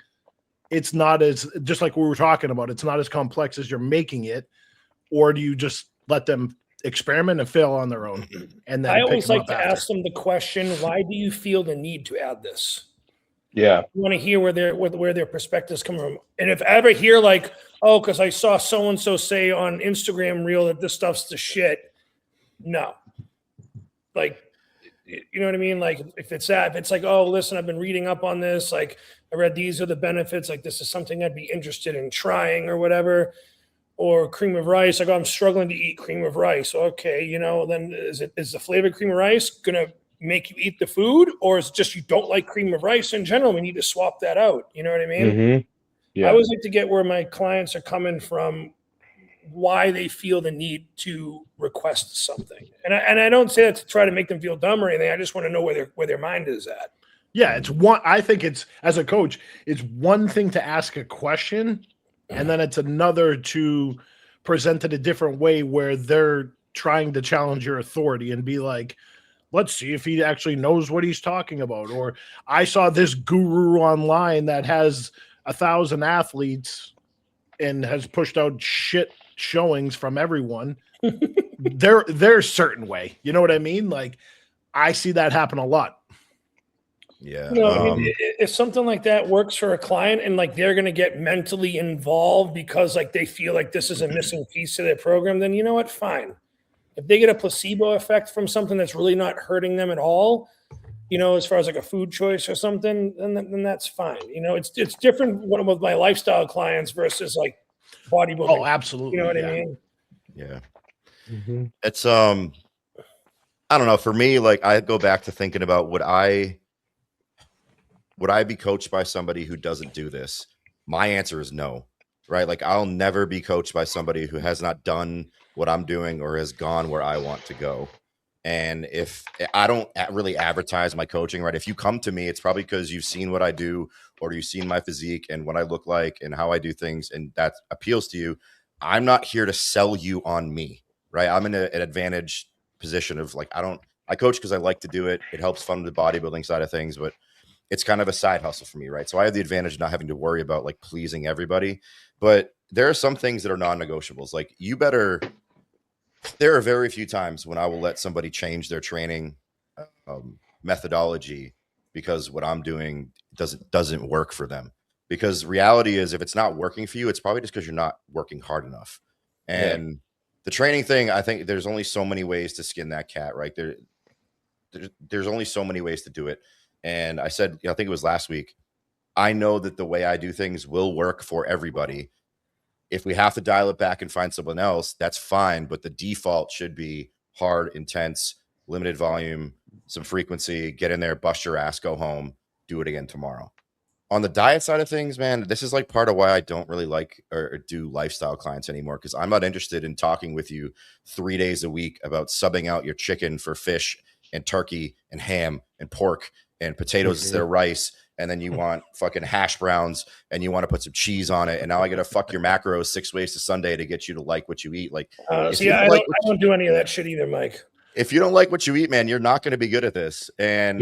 it's not as, just like we were talking about, it's not as complex as you're making it? Or do you just let them experiment and fail on their own? And then I always like to ask them the question, why do you feel the need to add this? Yeah. You want to hear where their perspectives come from. And if I ever hear like, oh, because I saw so-and-so say on Instagram reel that this stuff's the shit. No. Like, you know what I mean? Like if it's like, oh, listen, I've been reading up on this. Like I read these are the benefits. Like this is something I'd be interested in trying or whatever. Or cream of rice. Like, I'm struggling to eat cream of rice. Okay, you know, then is the flavored cream of rice gonna make you eat the food, or is it just you don't like cream of rice in general? We need to swap that out. You know what I mean? Yeah. I always like to get where my clients are coming from, why they feel the need to request something, and I don't say that to try to make them feel dumb or anything. I just want to know where their mind is at. Yeah, it's one. I think it's, as a coach, it's one thing to ask a question. And then it's another to present it a different way where they're trying to challenge your authority and be like, let's see if he actually knows what he's talking about. Or I saw this guru online that has 1,000 athletes and has pushed out shit showings from everyone. They're a certain way. You know what I mean? Like, I see that happen a lot. Yeah. You know, I mean, if something like that works for a client and like they're going to get mentally involved because like they feel like this is a missing piece to their program, then you know what? Fine. If they get a placebo effect from something that's really not hurting them at all, you know, as far as like a food choice or something, then that's fine. You know, it's different with my lifestyle clients versus like bodybuilding. Oh, absolutely. You know what I mean? Yeah. Mm-hmm. It's I don't know. For me, like I go back to thinking about would I be coached by somebody who doesn't do this? My answer is no. Right? Like I'll never be coached by somebody who has not done what I'm doing or has gone where I want to go. And if I don't really advertise my coaching, right? If you come to me, it's probably because you've seen what I do or you've seen my physique and what I look like and how I do things, and that appeals to you. I'm not here to sell you on me, right? I'm in an advantage position of like, I coach because I like to do it. It helps fund the bodybuilding side of things, but it's kind of a side hustle for me, right? So I have the advantage of not having to worry about like pleasing everybody. But there are some things that are non-negotiables. Like there are very few times when I will let somebody change their training methodology because what I'm doing doesn't work for them. Because reality is, if it's not working for you, it's probably just because you're not working hard enough. And the training thing, I think there's only so many ways to skin that cat, right? There's only so many ways to do it. And I said, I think it was last week, I know that the way I do things will work for everybody. If we have to dial it back and find someone else, that's fine. But the default should be hard, intense, limited volume, some frequency, get in there, bust your ass, go home, do it again tomorrow. On the diet side of things, man, this is like part of why I don't really like or do lifestyle clients anymore, because I'm not interested in talking with you 3 days a week about subbing out your chicken for fish and turkey and ham and pork and potatoes instead of rice. And then you want fucking hash browns and you want to put some cheese on it. And now I got to fuck your macros 6 ways to Sunday to get you to like what you eat. Like, I don't do any of that shit either, Mike. If you don't like what you eat, man, you're not going to be good at this. And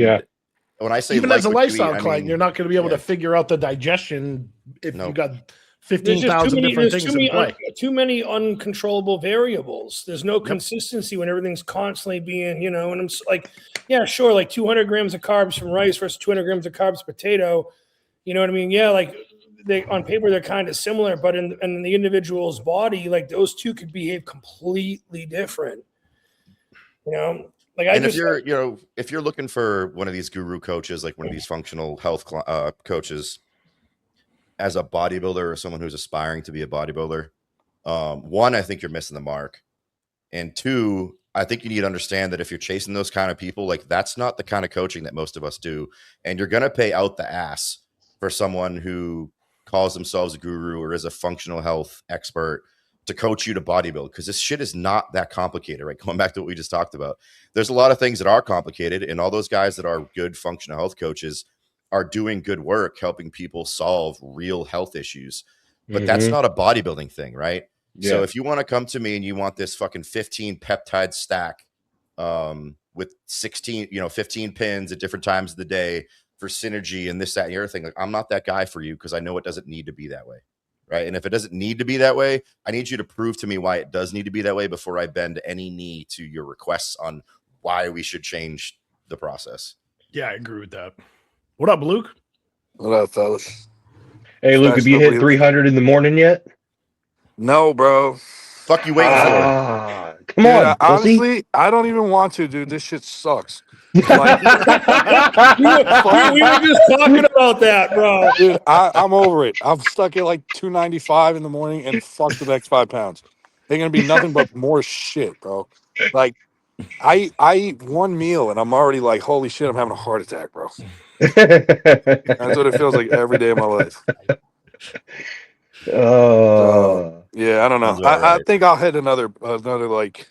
when I say even like as a lifestyle client, you're not going to be able to figure out the digestion if you got 15,000 different things in play. Too many uncontrollable variables. There's no consistency when everything's constantly being, you know, and I'm like, yeah, sure, like 200 grams of carbs from rice versus 200 grams of carbs potato. You know what I mean? Yeah, like they on paper they're kind of similar, but in the individual's body, like those two could behave completely different. You know, like if you're looking for one of these guru coaches, like one of these functional health coaches, as a bodybuilder or someone who's aspiring to be a bodybuilder, one, I think you're missing the mark. And two, I think you need to understand that if you're chasing those kind of people, like that's not the kind of coaching that most of us do. And you're going to pay out the ass for someone who calls themselves a guru or is a functional health expert to coach you to bodybuild, because this shit is not that complicated, right? Going back to what we just talked about, there's a lot of things that are complicated, and all those guys that are good functional health coaches are doing good work helping people solve real health issues. But that's not a bodybuilding thing, right? Yeah. So if you want to come to me and you want this fucking 15 peptide stack with 15 pins at different times of the day for synergy and this, that, and the other thing, like I'm not that guy for you, because I know it doesn't need to be that way, right? And if it doesn't need to be that way, I need you to prove to me why it does need to be that way before I bend any knee to your requests on why we should change the process. Yeah, I agree with that. What up, Luke? What up, fellas? Hey, Luke, have you hit 300 in the morning yet? No, bro. Fuck you waiting for? Come on, honestly, I don't even want to, dude. This shit sucks. Like, we were just talking about that, bro. Dude, I'm over it. I'm stuck at like 295 in the morning and fuck the next 5 pounds. They're going to be nothing but more shit, bro. Like, I eat one meal and I'm already like, holy shit, I'm having a heart attack, bro. That's what it feels like every day of my life. So, yeah, I don't know. I think I'll hit another like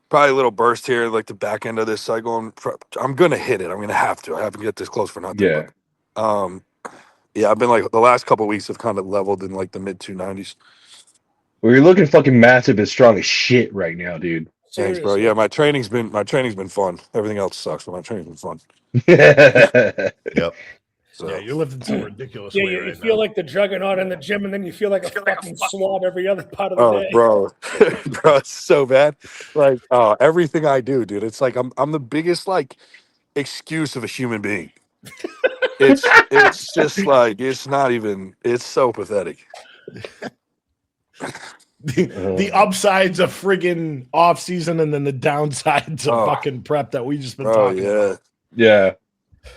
probably a little burst here, like the back end of this cycle. I'm gonna hit it. I'm gonna have to. I haven't get this close for nothing. Yeah. But, yeah, I've been like the last couple of weeks have kind of leveled in like the mid 290s. Well, you're looking fucking massive and strong as shit right now, dude. Thanks, bro. Yeah, my training's been fun. Everything else sucks, but my training's been fun. Yep. So Yeah, you're lifting some ridiculous Yeah, weight you right feel now. like the juggernaut in the gym, and then you feel like a fucking swab every other part of the oh, day. bro, bro, it's so bad. Like, everything I do, dude, it's like I'm the biggest like excuse of a human being. It's just like it's not even. It's so pathetic. The upsides of friggin' off season and then the downsides of Oh, fucking prep that we just been bro, talking yeah, about. Yeah.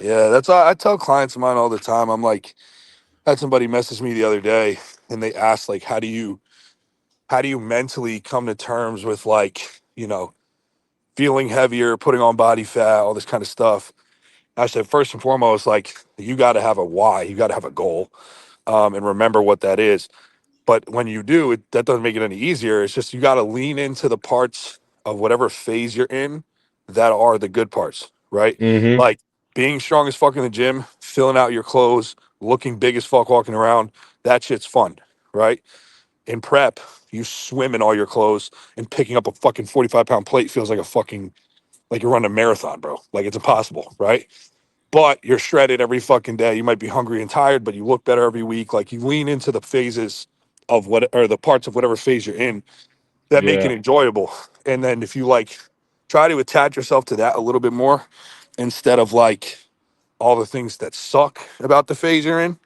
yeah. That's all I tell clients of mine all the time. I'm like, had somebody message me the other day, and they asked like, how do you mentally come to terms with like, feeling heavier, putting on body fat, all this kind of stuff. I said, first and foremost, like you got to have a why, you got to have a goal, and remember what that is. But when you do, that doesn't make it any easier. It's just you got to lean into the parts of whatever phase you're in that are the good parts, right? Mm-hmm. Like being strong as fuck in the gym, filling out your clothes, looking big as fuck walking around. That shit's fun, right? In prep, you swim in all your clothes, and picking up a fucking 45-pound plate feels like like you're running a marathon, bro. Like it's impossible, right? But you're shredded every fucking day. You might be hungry and tired, but you look better every week. Like you lean into the phases of the parts of whatever phase you're in that make it Yeah. enjoyable. And then if you like try to attach yourself to that a little bit more instead of like all the things that suck about the phase you're in,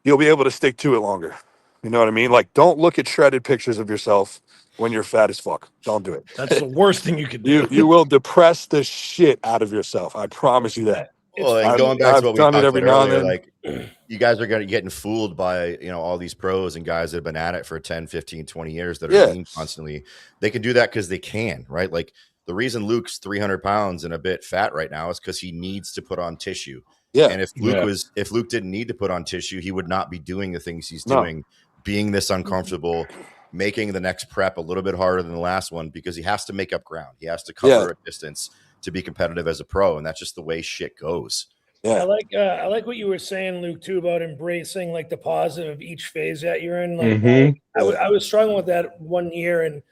you'll be able to stick to it longer. You know what I mean? Like don't look at shredded pictures of yourself when you're fat as fuck. Don't do it. That's the worst thing you could do. You will depress the shit out of yourself. I promise you that. Well, and I've, going back to I've what we done it talked every about now and earlier, then. like you guys are getting fooled by, all these pros and guys that have been at it for 10, 15, 20 years that are Yeah. lean constantly. They can do that because they can, right? Like the reason Luke's 300 pounds and a bit fat right now is because he needs to put on tissue. Yeah. And if Luke didn't need to put on tissue, he would not be doing the things he's No. doing, being this uncomfortable, making the next prep a little bit harder than the last one because he has to make up ground. He has to cover a distance to be competitive as a pro. And that's just the way shit goes. Yeah. I like what you were saying, Luke, too, about embracing like the positive of each phase that you're in. Like I was struggling with that one year, and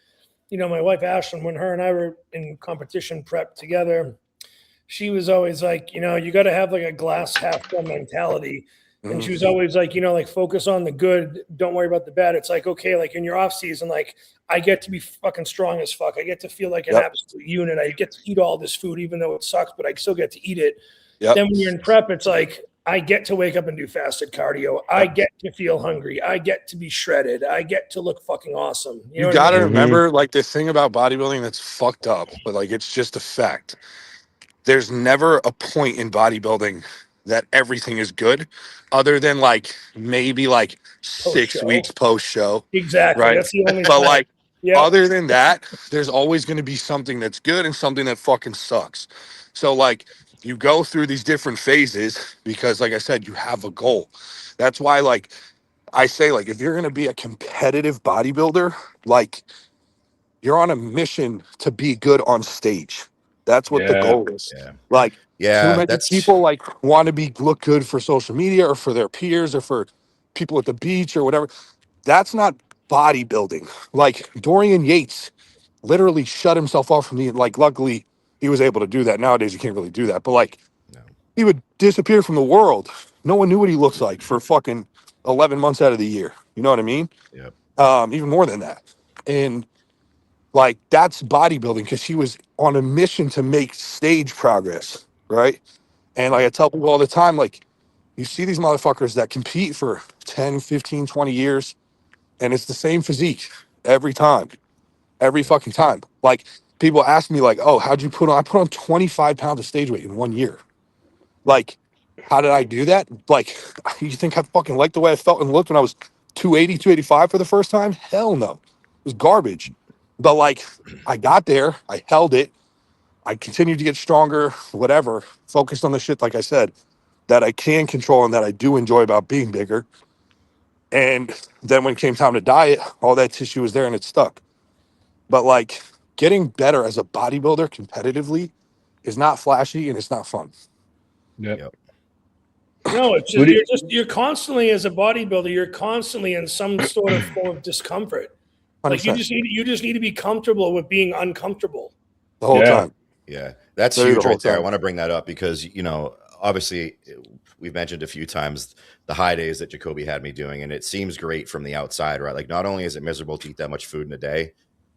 my wife Ashlyn, when her and I were in competition prep together, she was always like, you got to have like a glass half full mentality. And she was always like, like focus on the good. Don't worry about the bad. It's like, okay, like in your off season, like I get to be fucking strong as fuck. I get to feel like an absolute unit. I get to eat all this food, even though it sucks, but I still get to eat it. Yep. Then when you're in prep, it's like, I get to wake up and do fasted cardio. I get to feel hungry. I get to be shredded. I get to look fucking awesome. You got to remember, like, the thing about bodybuilding that's fucked up, but like, it's just a fact. There's never a point in bodybuilding that everything is good other than like maybe like 6 weeks post show. Exactly. Right. That's the only But time. like, other than that, there's always going to be something that's good and something that fucking sucks. So like you go through these different phases because like I said, you have a goal. That's why like I say, like, if you're going to be a competitive bodybuilder, like you're on a mission to be good on stage. That's what the goal is. Yeah. Like, yeah, too many people like want to look good for social media or for their peers or for people at the beach or whatever. That's not bodybuilding. Like Dorian Yates literally shut himself off from the, like, luckily he was able to do that. Nowadays you can't really do that, but like he would disappear from the world. No one knew what he looks like for fucking 11 months out of the year. You know what I mean? Yeah. Even more than that. And like that's bodybuilding because he was on a mission to make stage progress, right? And like I tell people all the time, like you see these motherfuckers that compete for 10, 15, 20 years, and it's the same physique every time, every fucking time. Like people ask me like, oh, how'd you put on? I put on 25 pounds of stage weight in 1 year. Like, how did I do that? Like, you think I fucking liked the way I felt and looked when I was 280, 285 for the first time? Hell no. It was garbage. But like, I got there, I held it, I continued to get stronger, whatever, focused on the shit, like I said, that I can control and that I do enjoy about being bigger. And then when it came time to diet, all that tissue was there and it stuck. But like, getting better as a bodybuilder competitively is not flashy and it's not fun. Yep. No, it's just you're constantly, as a bodybuilder, you're constantly in some sort of form of discomfort. Like 100%. you just need to be comfortable with being uncomfortable the whole time. Yeah, that's Literally huge the whole right there. I time. want to bring that up because, obviously we've mentioned a few times the high days that Jacoby had me doing, and it seems great from the outside, right? Like, not only is it miserable to eat that much food in a day,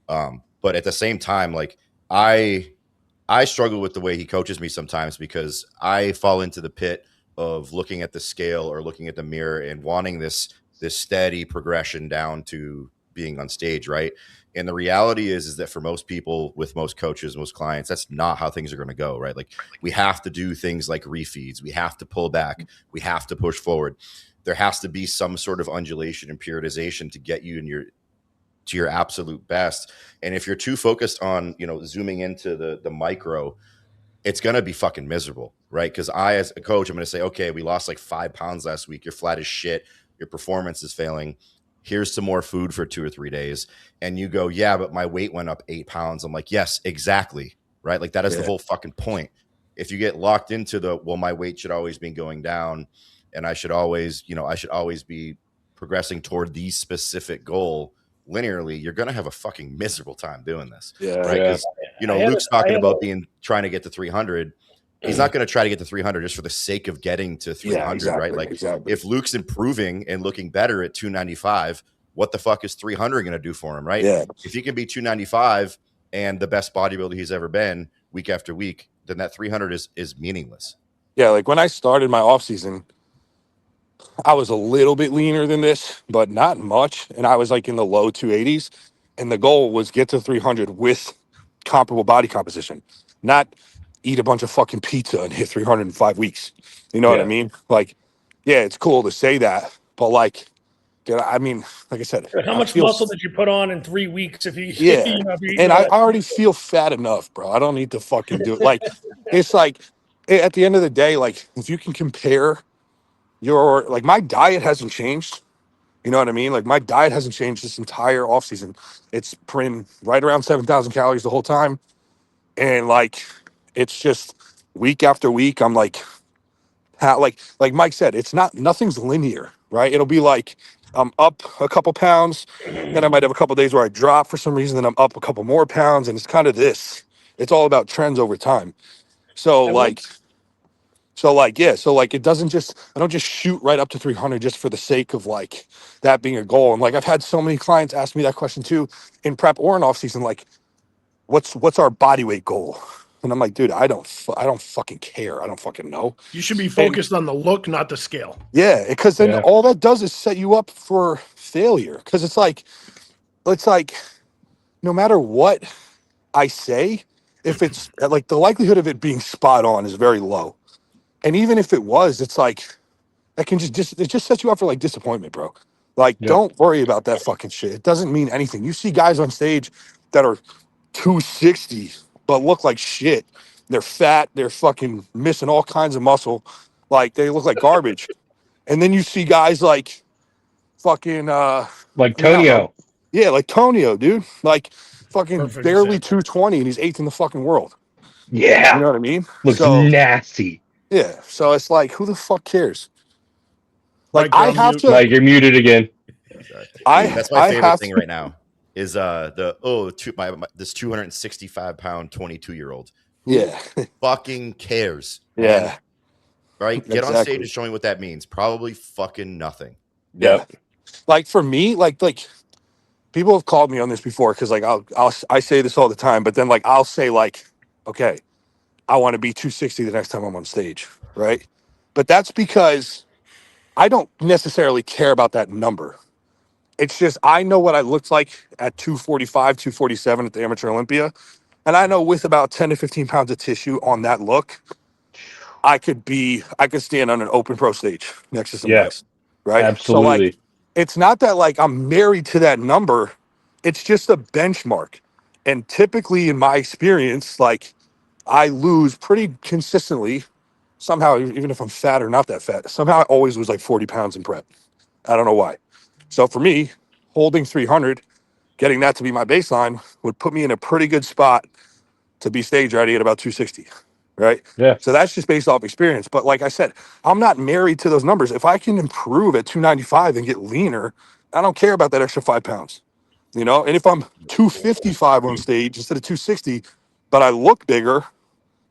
but at the same time, like I struggle with the way he coaches me sometimes, because I fall into the pit of looking at the scale or looking at the mirror and wanting this steady progression down to being on stage, right? And the reality is that for most people, with most coaches, most clients, that's not how things are going to go, right? Like, we have to do things like refeeds, we have to pull back, we have to push forward. There has to be some sort of undulation and periodization to get you to your absolute best. And if you're too focused on, zooming into the micro, it's going to be fucking miserable, right? Because I, as a coach, I'm going to say, okay, we lost like 5 pounds last week. You're flat as shit. Your performance is failing. Here's some more food for 2 or 3 days. And you go, yeah, but my weight went up 8 pounds. I'm like, yes, exactly. Right. Like, that is the whole fucking point. If you get locked into my weight should always be going down, and I should always be progressing toward the specific goal linearly, you're going to have a fucking miserable time doing this. Right. Because, Luke's talking about trying to get to 300. He's not going to try to get to 300 just for the sake of getting to 300, exactly, right? Like, exactly. If Luke's improving and looking better at 295, what the fuck is 300 going to do for him, right? Yeah. If he can be 295 and the best bodybuilder he's ever been week after week, then that 300 is meaningless. Yeah, like when I started my off season, I was a little bit leaner than this, but not much. And I was like in the low 280s. And the goal was get to 300 with comparable body composition, not eat a bunch of fucking pizza and hit 300 in 5 weeks. You know what I mean? Like, yeah, it's cool to say that, but like, I mean, like I said, how much muscle did you put on in 3 weeks? If you, yeah, I already feel fat enough, bro. I don't need to fucking do it. Like, it's like at the end of the day, like if you can compare like my diet hasn't changed. You know what I mean? Like my diet hasn't changed this entire off season. It's been right around 7,000 calories the whole time. And like, it's just week after week, I'm like Mike said, nothing's linear, right? It'll be like I'm up a couple pounds, then I might have a couple days where I drop for some reason, then I'm up a couple more pounds, and it's kind of this. It's all about trends over time. So it doesn't just, I don't just shoot right up to 300 just for the sake of like that being a goal. And like I've had so many clients ask me that question too in prep or in off season, like what's our body weight goal? And I'm like, dude, I don't fucking care. I don't fucking know. You should be focused on the look, not the scale. Yeah, because then all that does is set you up for failure. Because it's like no matter what I say, if it's like the likelihood of it being spot on is very low. And even if it was, it's like that can it just sets you up for like disappointment, bro. Like, don't worry about that fucking shit. It doesn't mean anything. You see guys on stage that are 260 but look like shit. They're fat. They're fucking missing all kinds of muscle. Like they look like garbage. And then you see guys like fucking like Tonio. Yeah, like Tonio, dude. Like fucking Perfect barely example. 220 and he's 8th in the fucking world. Yeah. You know what I mean? Looks nasty. Yeah. So it's like, who the fuck cares? Like Mike, I have to. Like, you're muted again. That's my favorite thing right now. Is this 265 pound 22-year-old. Yeah. Fucking cares. Yeah. Man. Right? Get on stage and show me what that means. Probably fucking nothing. Yeah. Like for me, like people have called me on this before because like I say this all the time, but then like I'll say like, okay, I want to be 260 the next time I'm on stage, right? But that's because I don't necessarily care about that number. It's just I know what I looked like at 245, 247 at the Amateur Olympia. And I know with about 10 to 15 pounds of tissue on that look, I could stand on an open pro stage next to some guys. Right. Absolutely. So like it's not that like I'm married to that number. It's just a benchmark. And typically in my experience, like I lose pretty consistently. Somehow, even if I'm fat or not that fat, somehow I always lose like 40 pounds in prep. I don't know why. So for me, holding 300, getting that to be my baseline would put me in a pretty good spot to be stage ready at about 260, right? Yeah. So that's just based off experience. But like I said, I'm not married to those numbers. If I can improve at 295 and get leaner, I don't care about that extra 5 pounds, you know? And if I'm 255 on stage instead of 260, but I look bigger,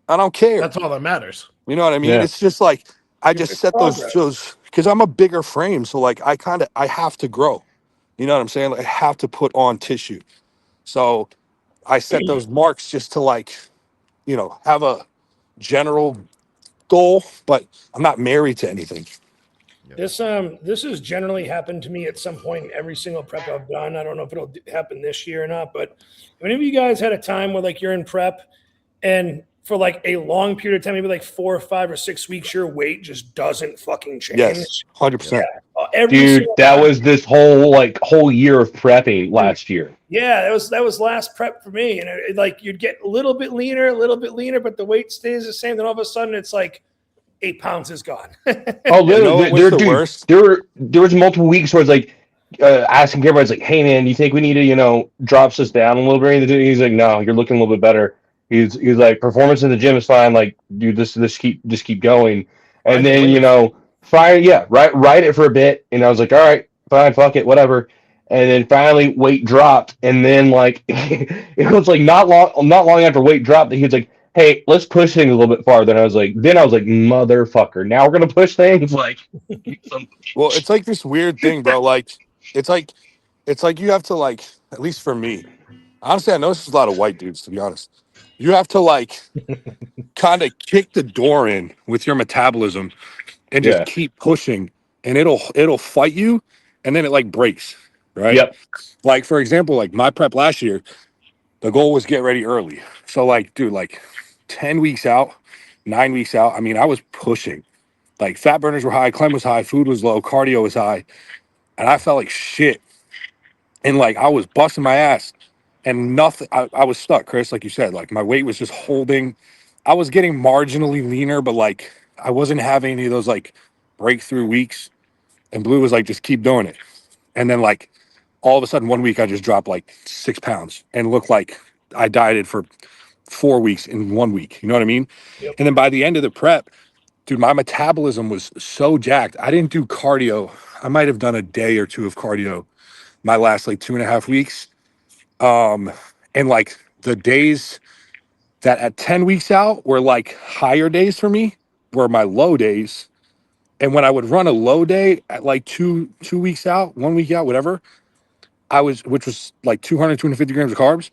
I don't care. That's all that matters. You know what I mean? Yeah. It's just like, I just set those because I'm a bigger frame, so like I have to grow. You know what I'm saying? Like, I have to put on tissue. So I set those marks just to like, have a general goal, but I'm not married to anything. This has generally happened to me at some point in every single prep I've done. I don't know if it'll happen this year or not, but have any of you guys had a time where like you're in prep and for like a long period of time, maybe like 4 or 5 or 6 weeks, your weight just doesn't fucking change? Yes, 100%. Dude, that was this whole year of prepping last year. Yeah, that was last prep for me, and like you'd get a little bit leaner, but the weight stays the same. Then all of a sudden, it's like 8 pounds is gone. Oh, literally, there was multiple weeks where it's like asking everybody, like, "Hey, man, do you think we need to, drop this down a little bit?" And he's like, "No, you're looking a little bit better." He's like, "Performance in the gym is fine. Like, dude, just keep going." And then Friday, ride it for a bit, and I was like, "All right, fine, fuck it, whatever." And then finally, weight dropped, and then like it was like not long after weight dropped that he was like, "Hey, let's push things a little bit farther." And I was like, motherfucker, now we're gonna push things like. Well, it's like this weird thing, bro. Like, it's like you have to like, at least for me, honestly, I know this is a lot of white dudes, to be honest. You have to like kind of kick the door in with your metabolism and just keep pushing, and it'll fight you, and then it like breaks, right? Yep. Like, for example, like my prep last year, the goal was get ready early. So like, dude, like 10 weeks out, 9 weeks out, I mean, I was pushing. Like, fat burners were high, climb was high, food was low, cardio was high, and I felt like shit. And like I was busting my ass, and nothing. I was stuck, Chris, like you said. Like, my weight was just holding. I was getting marginally leaner, but like I wasn't having any of those like breakthrough weeks. And Blue was like, just keep doing it. And then like all of a sudden, one week I just dropped like 6 pounds and looked like I dieted for 4 weeks in 1 week. You know what I mean? Yep. And then by the end of the prep, dude, my metabolism was so jacked. I didn't do cardio. I might have done a day or two of cardio my last like 2.5 weeks. And like the days that at 10 weeks out were like higher days for me were my low days. And when I would run a low day at like two weeks out, 1 week out, whatever, which was like 250 grams of carbs,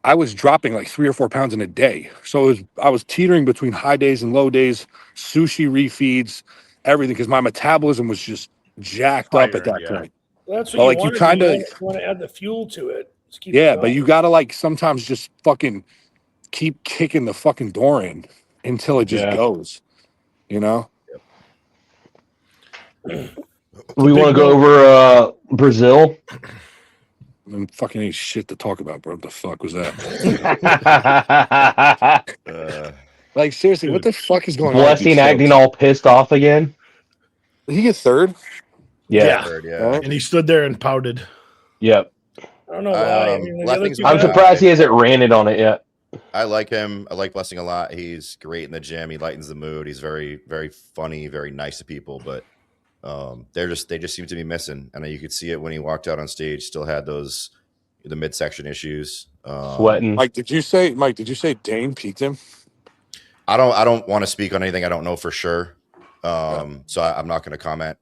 I was dropping like 3 or 4 pounds in a day. So I was teetering between high days and low days, sushi refeeds, everything, because my metabolism was just jacked up at that point. Well, that's what you kind of want to add the fuel to it. But you gotta like sometimes just fucking keep kicking the fucking door in until it just goes. You know. We want to go over Brazil. I'm fucking ain't shit to talk about, bro. What the fuck was that? Like, seriously, what the fuck is going on? Blessing acting all pissed off again. Did he get third? Yeah. Third, Right? And he stood there and pouted. Yep. I don't know why. I mean, I'm surprised he hasn't ranted on it yet. I like him. I like Blessing a lot. He's great in the gym. He lightens the mood. He's very, very funny, very nice to people. But they just seem to be missing. And you could see it when he walked out on stage. Still had the midsection issues. Sweating. Mike, did you say Dane peaked him? I don't want to speak on anything I don't know for sure. So I'm not going to comment.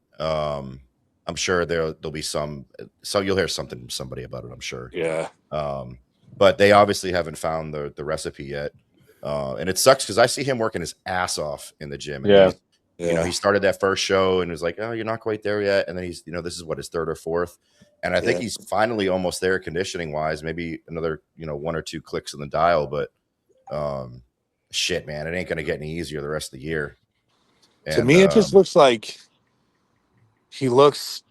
I'm sure there'll be so you'll hear something from somebody about it, I'm sure. Yeah. But they obviously haven't found the recipe yet. And it sucks because I see him working his ass off in the gym. And he started that first show and was like, "Oh, you're not quite there yet." And then he's, this is what, his third or fourth. And I think he's finally almost there conditioning wise, maybe another, 1 or 2 clicks in the dial. But shit, man, it ain't going to get any easier the rest of the year. To me, it just looks like it looks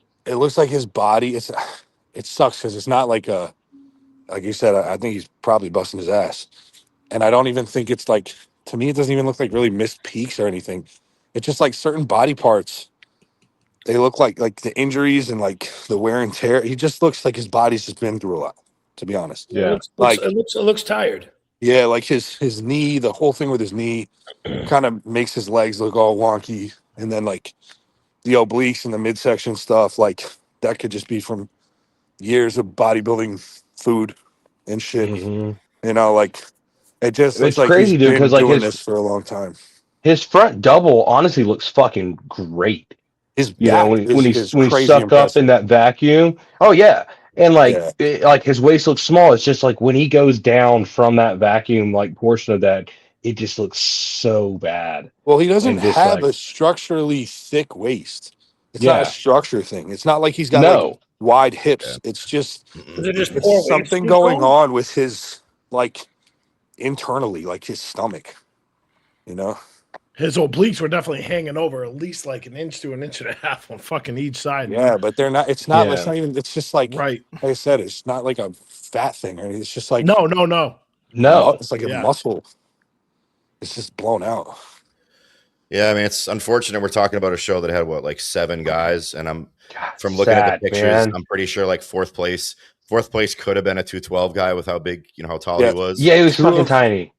like his body. It sucks because it's not like like you said, I think he's probably busting his ass. And I don't even think it's like, to me, it doesn't even look like really missed peaks or anything. It's just like certain body parts. They look like the injuries and like the wear and tear. He just looks like his body's just been through a lot, to be honest. Yeah. It looks tired. Yeah, like his knee, the whole thing with his knee kind of makes his legs look all wonky. And then like the obliques and the midsection stuff, like that could just be from years of bodybuilding food and shit. Mm-hmm. Like it just looks It's like crazy, he's dude, been because like doing this for a long time. his front double honestly looks fucking great. His You know, back when is he's crazy sucked up in impressive. that vacuum. Oh yeah, and like Yeah. like his waist looks small. It's just like when he goes down from that vacuum like portion of that, it just looks so bad. Well, he doesn't And just have like a structurally thick waist. It's not a yeah, structure thing. It's not like he's got like no, wide Yeah. hips. It's just Is it just it's poor weight something going control? on with his like internally, like his stomach. You know? His obliques were definitely hanging over at least like an inch to an inch and a half on fucking each side. Yeah, but they're not. It's not. It's Yeah. not even. It's just like Right. I said. It's not like a fat thing. Or it's just like No. It's like a Yeah. muscle. It's just blown out. Yeah, I mean, it's unfortunate we're talking about a show that had what, like 7 guys, and I'm God, from looking at sad, the pictures, man. I'm pretty sure like fourth place could have been a 212 guy with how big, how tall Yeah. he was. Yeah, he was Two fucking of- tiny.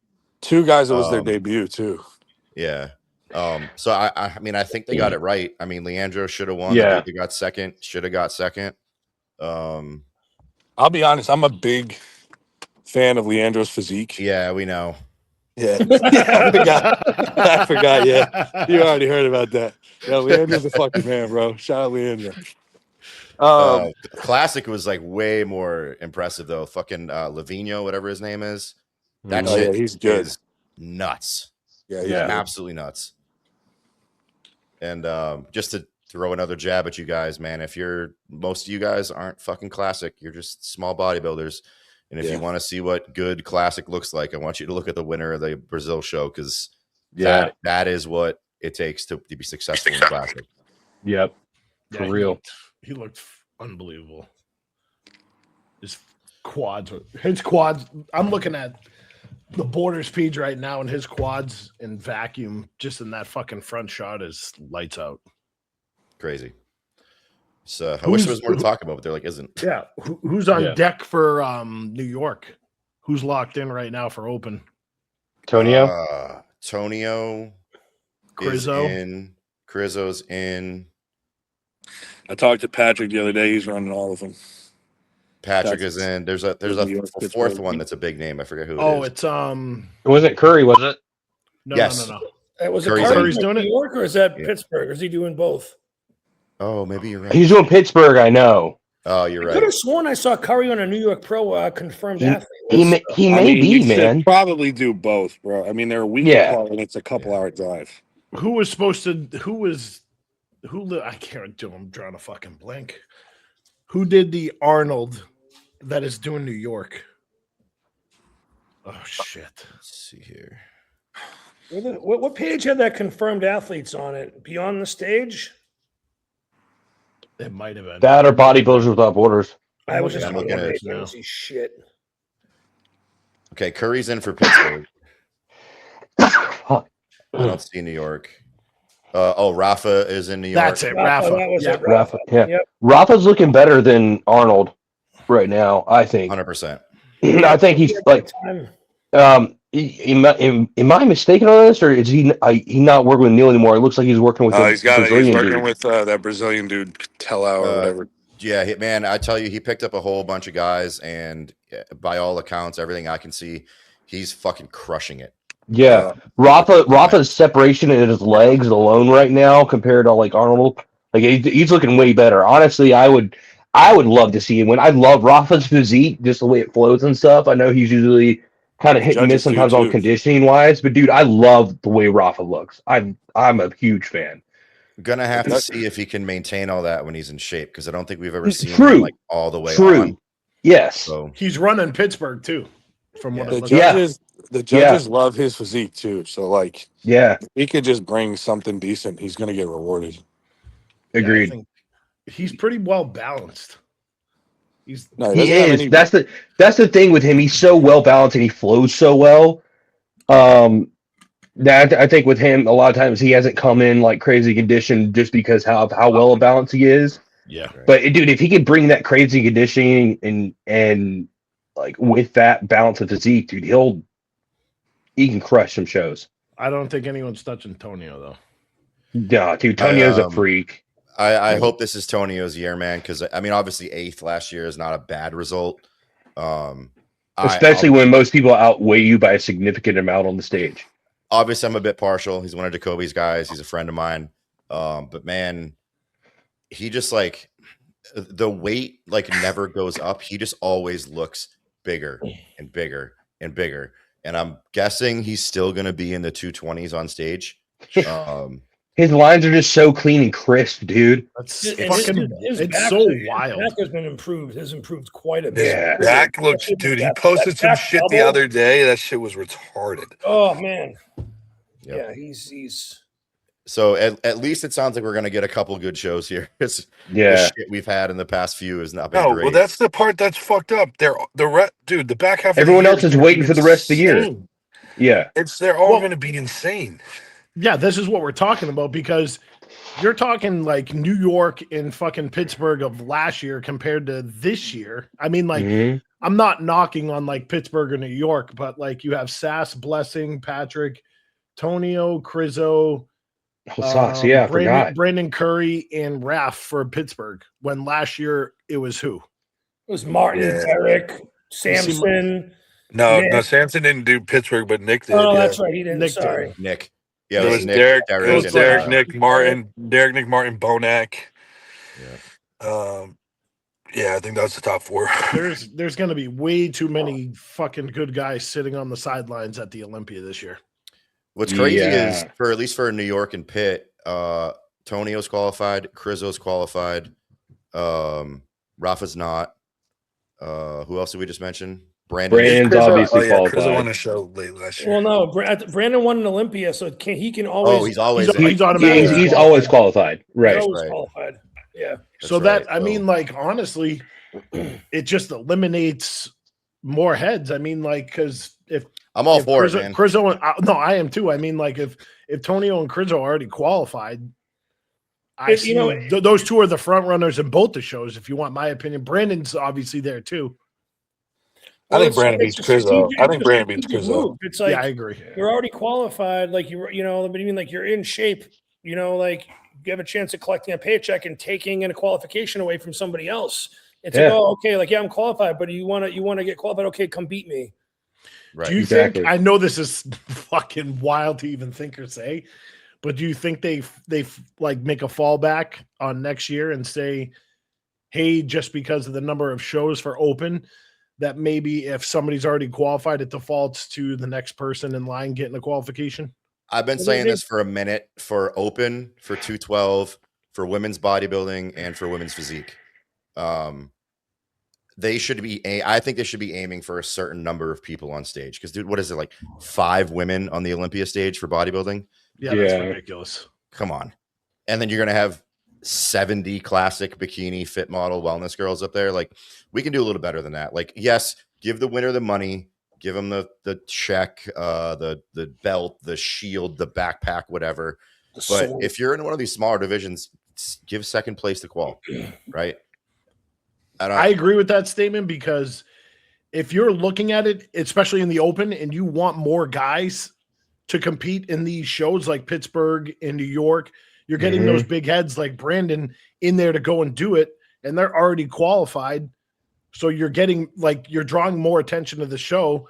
2 guys. It was their Um, debut too. Yeah. So I mean, I think they got it right. I mean, Leandro should have won. Yeah. The dude that got second should have got second. I'll be honest. I'm a big fan of Leandro's physique. Yeah, we know. Yeah. I forgot. Yeah, you already heard about that. Yeah, Leandro's a fucking man, bro. Shout out Leandro. Classic was like way more impressive though. Fucking Lavinho, whatever his name is. That Oh, shit yeah, he's good. is nuts. Yeah, he's Yeah. good. Absolutely nuts. And just to throw another jab at you guys, man, if most of you guys aren't fucking classic, you're just small bodybuilders. And if Yeah. you want to see what good classic looks like, I want you to look at the winner of the Brazil show, because Yeah. that is what it takes to be successful in classic. Yep. Yeah, For he real. looked unbelievable. His quads. I'm looking at the Borders page right now, and his quads in vacuum, just in that fucking front shot, is lights out. Crazy. So I wish there was more to talk about, but there isn't. Yeah. Who's on Yeah. deck for New York? Who's locked in right now for open? Tonio. Tonio is Crizzo? in. Crizzo's in. I talked to Patrick the other day. He's running all of them. Patrick is in. There's a New York, fourth Pittsburgh. one that's a big name. I forget who it Oh, is. it's Was it Curry? Was it? no, Yes. no. Was it Curry's Curry's doing doing it? New York, or is that Yeah. Pittsburgh? Or is he doing both? Oh, maybe you're right. He's doing Pittsburgh. I know. Oh, you're I could right. have sworn I saw Curry on a New York Pro confirmed He- athlete. He may he be, should man. probably do both, bro. I mean, they're a week Yeah. apart, and it's a couple-hour drive. Who was supposed to? I can't do. I'm drawing a fucking blank. Who did the Arnold that is doing New York? Oh shit! Let's see here. What page had that confirmed athletes on it? Beyond the Stage? It might have been. That or Bodybuilders Without Borders. I was just I'm on looking one at page. it I now. don't see shit. Okay, Curry's in for Pittsburgh. I don't see New York. Rafa is in New York. That's it, Rafa. That was Yeah. it, Rafa. Yeah. Yep. Rafa's looking better than Arnold right now. I think. 100%. I think he's like. Time. Am I mistaken on this, or is he not working with Neil anymore? It looks like he's working with the He's Brazilian working dude. with that Brazilian dude, Tellau or whatever. Yeah, man, I tell you, he picked up a whole bunch of guys, and by all accounts, everything I can see, he's fucking crushing it. Yeah, Rafa's separation in his legs alone right now compared to like Arnold, like he's looking way better. Honestly, I would love to see him win. I love Rafa's physique, just the way it flows and stuff. I know he's usually kind of hit and miss Judges do, sometimes on too. conditioning wise, but dude, I love the way Rafa looks. I'm a huge fan. Gonna have to see if he can maintain all that when he's in shape, because I don't think we've ever seen True. him like all the way True. on. Yes. So He's running Pittsburgh too. From what Yeah. it The looks like. judges love his physique too. So like, Yeah. if he could just bring something decent, he's gonna get rewarded. Yeah, I Agreed. think he's pretty well balanced. He's No, He doesn't have is. any- That's the thing with him. He's so well balanced and he flows so well. That I think with him, a lot of times he hasn't come in like crazy condition just because how well balanced he is. yeah. But dude, if he could bring that crazy conditioning and like with that balance of physique, dude, he can crush some shows. I don't think anyone's touching Tonio though. Yeah, dude, Tonio's a freak. I hope this is Tonio's year, man, because I mean, obviously 8th last year is not a bad result. Especially when most people outweigh you by a significant amount on the stage. obviously I'm a bit partial. He's one of Jacoby's guys. He's a friend of mine. But man, he just like the weight like never goes up. He just always looks bigger and bigger and bigger. And I'm guessing he's still going to be in the 220s on stage. His lines are just so clean and crisp, dude. That's And fucking. his It's back- so his wild. back has been improved. Has improved quite a bit. Yeah. Back looks, dude. He posted some back shit the double. other day. That shit was retarded. Oh man. Yep. Yeah, he's. So at least it sounds like we're going to get a couple good shows here. The Yeah. shit we've had in the past few has not been No, great. well, that's the part that's fucked up. Dude, the back half. Of Everyone the year else is gonna waiting be for the rest of the year. insane. Yeah. They're all Well- going to be insane. Yeah, this is what we're talking about because you're talking like New York and fucking Pittsburgh of last year compared to this year. I mean, like, Mhm. I'm not knocking on like Pittsburgh or New York, but like you have Sass, Blessing, Patrick, Tonio, Crizzo, Oh, Sauce. Yeah, I forgot. Brandon Curry, and Raph for Pittsburgh. When last year it was who? It was Martin, Yeah. Derek, Samson. No, Nick. no, Samson didn't do Pittsburgh, but Nick did. Oh, yeah. that's right. He didn't. Nick did. Sorry. Nick. Yeah, It was Nick, Derek. It was and, Derek, Nick Martin, Nick Martin, Bonak. Yeah. Yeah, I think that's the top four. There's going to be way too many fucking good guys sitting on the sidelines at the Olympia this year. What's crazy Yeah. is for at least for New York and Pitt, Tonio's qualified, Crizzo's qualified, Rafa's not. Who else did we just mention? Brandon's Chris- obviously Chris won qualified. a show late last year. Well, no, Brandon won an Olympia, so he can always. Oh, he's always he's in. automatically He's always qualified. Right. always Right. qualified. Yeah. So That's that right. I mean, like honestly, it just eliminates more heads. I mean, like because if I'm all if for it, Crizzo, man. Crizzo and, no, I am too. I mean, like if Tonio and Crizzo are already qualified, I If, see you know, those two are the front runners in both the shows. If you want my opinion, Brandon's obviously there too. I think it's- Brandon it's beats a Crizzo. strategic- I think Brandon beats strategic Crizzo. move. It's like Yeah, I agree. you're already qualified, like you know, but even like you're in shape, you know, like you have a chance of collecting a paycheck and taking a qualification away from somebody else. It's Yeah. like, oh, okay, like yeah, I'm qualified, but you want to get qualified? Okay, come beat me. Right. Do you Exactly. think? I know this is fucking wild to even think or say, but do you think they like make a fallback on next year and say, hey, just because of the number of shows for open, that maybe if somebody's already qualified, it defaults to the next person in line getting a qualification? I've been saying this for a minute for open, for 212, for women's bodybuilding, and for women's physique. They should be. I think they should be aiming for a certain number of people on stage. Because, dude, what is it like? 5 women on the Olympia stage for bodybuilding? Yeah, that's Yeah. ridiculous. Come on. And then you're gonna have 70 classic bikini fit model wellness girls up there. Like, we can do a little better than that. Like, yes, give the winner the money, give them the check, the belt, the shield, the backpack, whatever. But if you're in one of these smaller divisions, give second place to qual, right? I agree with that statement because if you're looking at it, especially in the open, and you want more guys to compete in these shows like Pittsburgh and New York, you're getting those big heads like Brandon in there to go and do it, and they're already qualified. So you're getting you're drawing more attention to the show.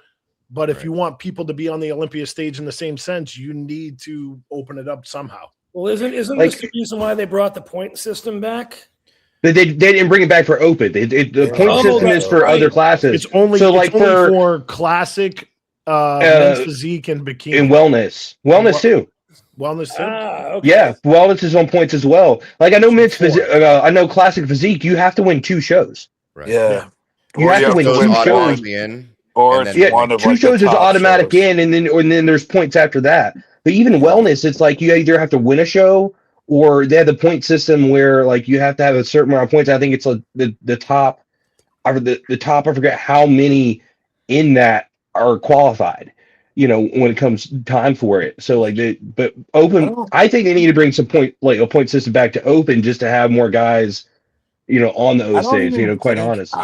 But if you want people to be on the Olympia stage in the same sense, you need to open it up somehow. Well, isn't Like- this the reason why they brought the point system back? They didn't bring it back for open. The point Oh, system is that's for right. other classes. It's only, So, it's like, only for- for classic men's physique and bikini. in wellness too. Wellness too. Okay. Yeah, wellness is on points as well. Like I know I know classic physique. You have to win 2 shows. Right. Yeah. You have to win Those 2 shows. automatically in. Or And it's then- Yeah, one of 2 like, the shows is top automatic shows. in, and then there's points after that. But even wellness, it's like you either have to win a show or they have the point system where like you have to have a certain amount of points. I think it's like the top, or the top. I forget how many in that are qualified. You know, when it comes time for it. So like but open, I think they need to bring some a point system back to open just to have more guys, you know, on those stages. You know, quite honestly.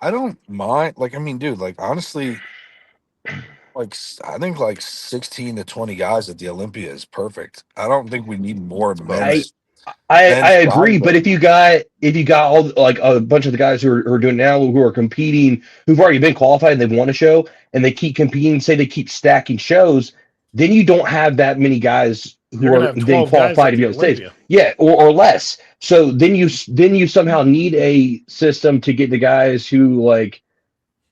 I don't mind. Like, I mean, dude, like, honestly, like, I think like 16 to 20 guys at the Olympia is perfect. I don't think we need more men's. I Men's agree, bodybuilding. but if you got all like a bunch of the guys who are doing now who are competing, who've already been qualified and they've won a show, and they keep competing, say they keep stacking shows, then you don't have that many guys You're who gonna are have then 12 guys qualified at to be the on stage. Olympia. Yeah, or less. So then you somehow need a system to get the guys who like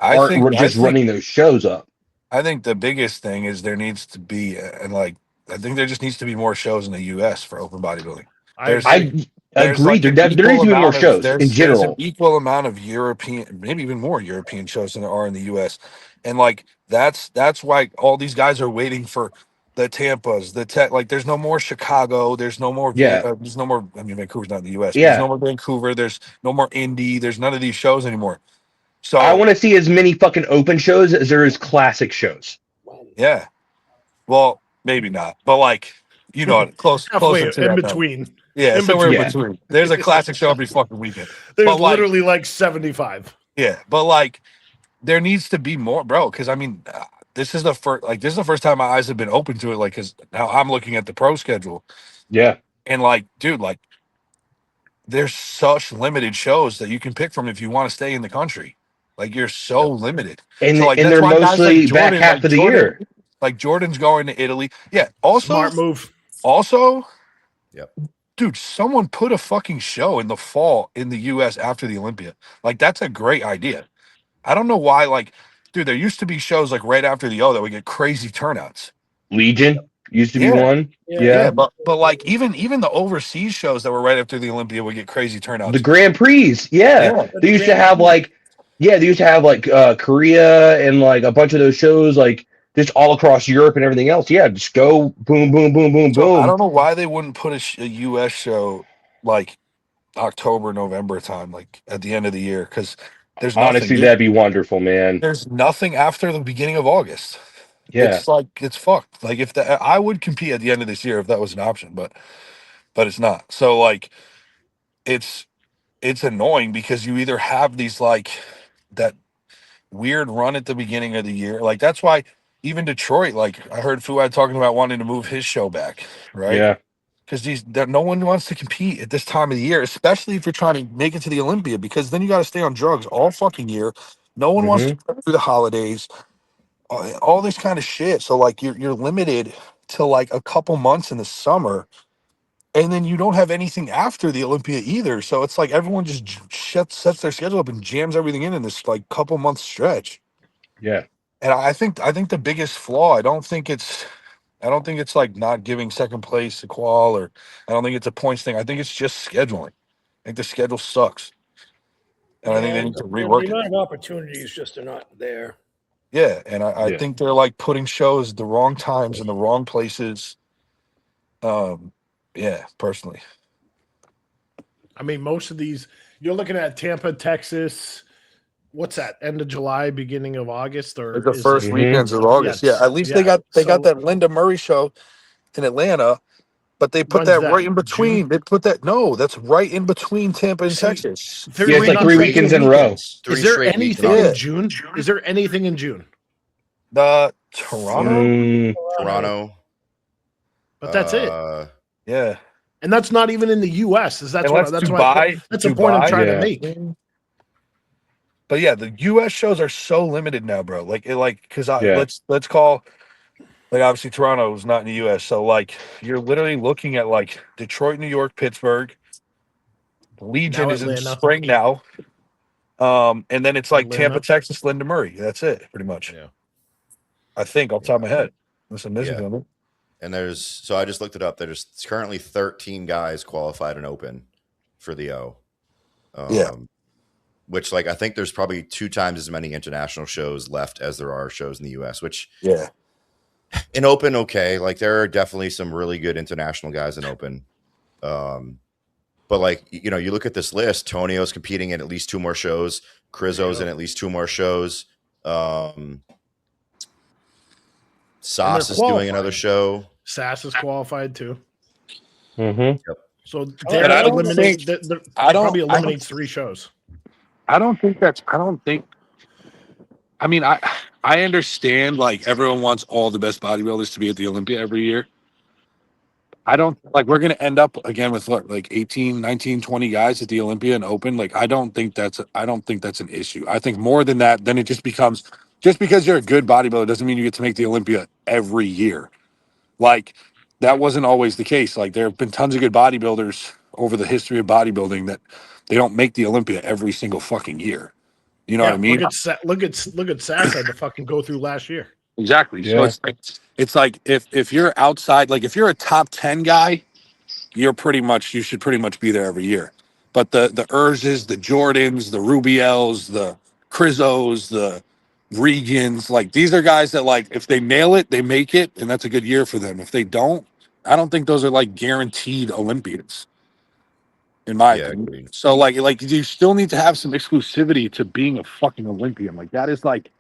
I aren't think just running those shows up. I think the biggest thing is there needs to be, and like I think there just needs to be more shows in the U.S. for open bodybuilding. I There's agree. I there's agree. like There, an there needs equal to be more amount of shows in there's an general. equal amount of European, maybe even more European shows than there are in the U.S. And like that's why all these guys are waiting for the Tampas, the tech. Like there's no more Chicago. There's no more. Yeah. There's no more. I mean, Vancouver's not in the U.S. But there's Yeah. no more Vancouver. There's no more Indy. There's none of these shows anymore. I So want to see as many fucking open shows as there is classic shows. yeah, well, maybe not, but like closer Halfway to in that. between. Yeah, In somewhere in between. between. There's a classic show every fucking weekend. There's But, like- literally like 75. Yeah, but like there needs to be more, bro. Because I mean, this is the first time my eyes have been open to it. Like, because now I'm looking at the pro schedule, Yeah. and like, dude, like, there's such limited shows that you can pick from if you want to stay in the country. Like, you're so limited. And So like, and that's they're why guys mostly like back Jordan, half of the year. like Jordan's going to Italy. Yeah. Also, Smart move. Also, Yep. dude, someone put a fucking show in the fall in the U.S. after the Olympia. Like, that's a great idea. I don't know why. Like, dude, there used to be shows like right after the O that would get crazy turnouts. Legion used to be Yeah. one. Yeah. Yeah. But like even the overseas shows that were right after the Olympia would get crazy turnouts. The Grand Prix. Yeah. They used to have like Korea and like a bunch of those shows like just all across Europe and everything else. Yeah, just go boom, boom, boom, boom, So boom. I don't know why they wouldn't put a U.S. show like October, November time, like at the end of the year, because there's nothing. Honestly, that'd be wonderful, man. There's nothing after the beginning of August. Yeah. It's like it's fucked. Like if I would compete at the end of this year if that was an option, but it's not. So like it's annoying because you either have these like that weird run at the beginning of the year. Like that's why even Detroit, like I heard Fuad talking about wanting to move his show back, right? Yeah. Because no one wants to compete at this time of the year, especially if you're trying to make it to the Olympia, because then you got to stay on drugs all fucking year. No one wants to go through the holidays, all this kind of shit. So like you're limited to like a couple months in the summer, and then you don't have anything after the Olympia either. So it's like everyone just sets their schedule up and jams everything in this like couple months stretch. Yeah. And I think the biggest flaw, I don't think it's like not giving second place to qual, or I don't think it's a points thing. I think it's just scheduling. I think the schedule sucks. And I think they need to rework The amount it. of opportunities just are not there. Yeah. And I think they're like putting shows the wrong times in the wrong places. Yeah, personally. I mean, most of these, you're looking at Tampa, Texas. What's that? End of July, beginning of August, or The is first it- weekends of August. Yes. Yeah, at least Yeah. they got So- that Linda Murray show in Atlanta, but they put When's that that? right in between. June? They put that that's right in between Tampa and See, Texas. They're Yeah, it's like not 3 taking weekends in a row. weekends. Is there anything Yeah. in June? Is there anything in June? Toronto. Toronto. But that's it. Yeah. And that's not even in the U.S. Is that's Unless what that's Dubai- that's the point I'm Dubai- trying Yeah. to make. But yeah, the U.S. shows are so limited now, bro. Because Yeah. let's call, like, obviously Toronto is not in the U.S. So like you're literally looking at like Detroit, New York, Pittsburgh. Legion Now is in Atlanta. spring now. And then it's like Atlanta. Tampa, Texas, Linda Murray. That's it, pretty much. Yeah. I think off the top of my head. Unless I'm missing Yeah. something. And so I just looked it up. There's currently 13 guys qualified and open for the O. Yeah. Which, like, I think there's probably 2 times as many international shows left as there are shows in the U.S., which Yeah. in open, okay. Like, there are definitely some really good international guys in open. But, like, you know, you look at this list, Tonio's competing in at least 2 more shows. Crizzo's in at least 2 more shows. Sauce is doing another show. Sass is qualified too. Mm-hmm. So And they're I don't eliminate. think- That I don't- probably I don't- eliminates 3 shows. I don't think. I mean, I understand like everyone wants all the best bodybuilders to be at the Olympia every year. I don't like we're going to end up again with what, like 18, 19, 20 guys at the Olympia and open. Like, I don't think that's an issue. I think more than that, then it just becomes, just because you're a good bodybuilder doesn't mean you get to make the Olympia every year. Like that wasn't always the case. Like there have been tons of good bodybuilders over the history of bodybuilding that they don't make the Olympia every single fucking year. You know what I mean? Look at Sass had to fucking go through last year. Exactly. Yeah. So it's like if you're outside, like if you're a top 10 guy, you should pretty much be there every year. But the Urzes, the Jordans, the Rubiels, the Crizzos, the Regans, like these are guys that like if they nail it, they make it, and that's a good year for them. If they don't, I don't think those are like guaranteed Olympians, in my opinion. Agreed. So like you still need to have some exclusivity to being a fucking Olympian. Like that is like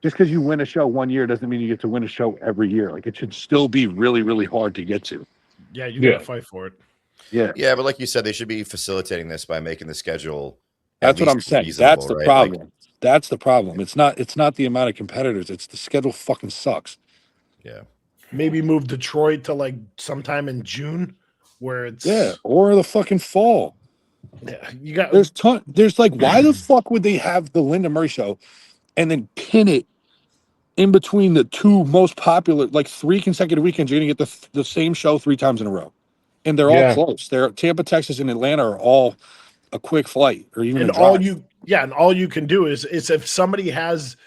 just because you win a show one year doesn't mean you get to win a show every year. Like it should still be really, really hard to get to. Yeah, you gotta fight for it. Yeah. Yeah, but like you said, they should be facilitating this by making the schedule. That's what I'm saying. That's the right? problem. Like, That's the problem. It's not the amount of competitors. It's the schedule fucking sucks. yeah. Maybe move Detroit to like sometime in June, where it's or the fucking fall. Yeah, you got There's like why the fuck would they have the Linda Murray show and then pin it in between the two most popular, like 3 consecutive weekends? You're gonna get the same show 3 times in a row, and they're all close. They're Tampa, Texas, and Atlanta are all a quick flight, or even and a drive. all you can do is if somebody has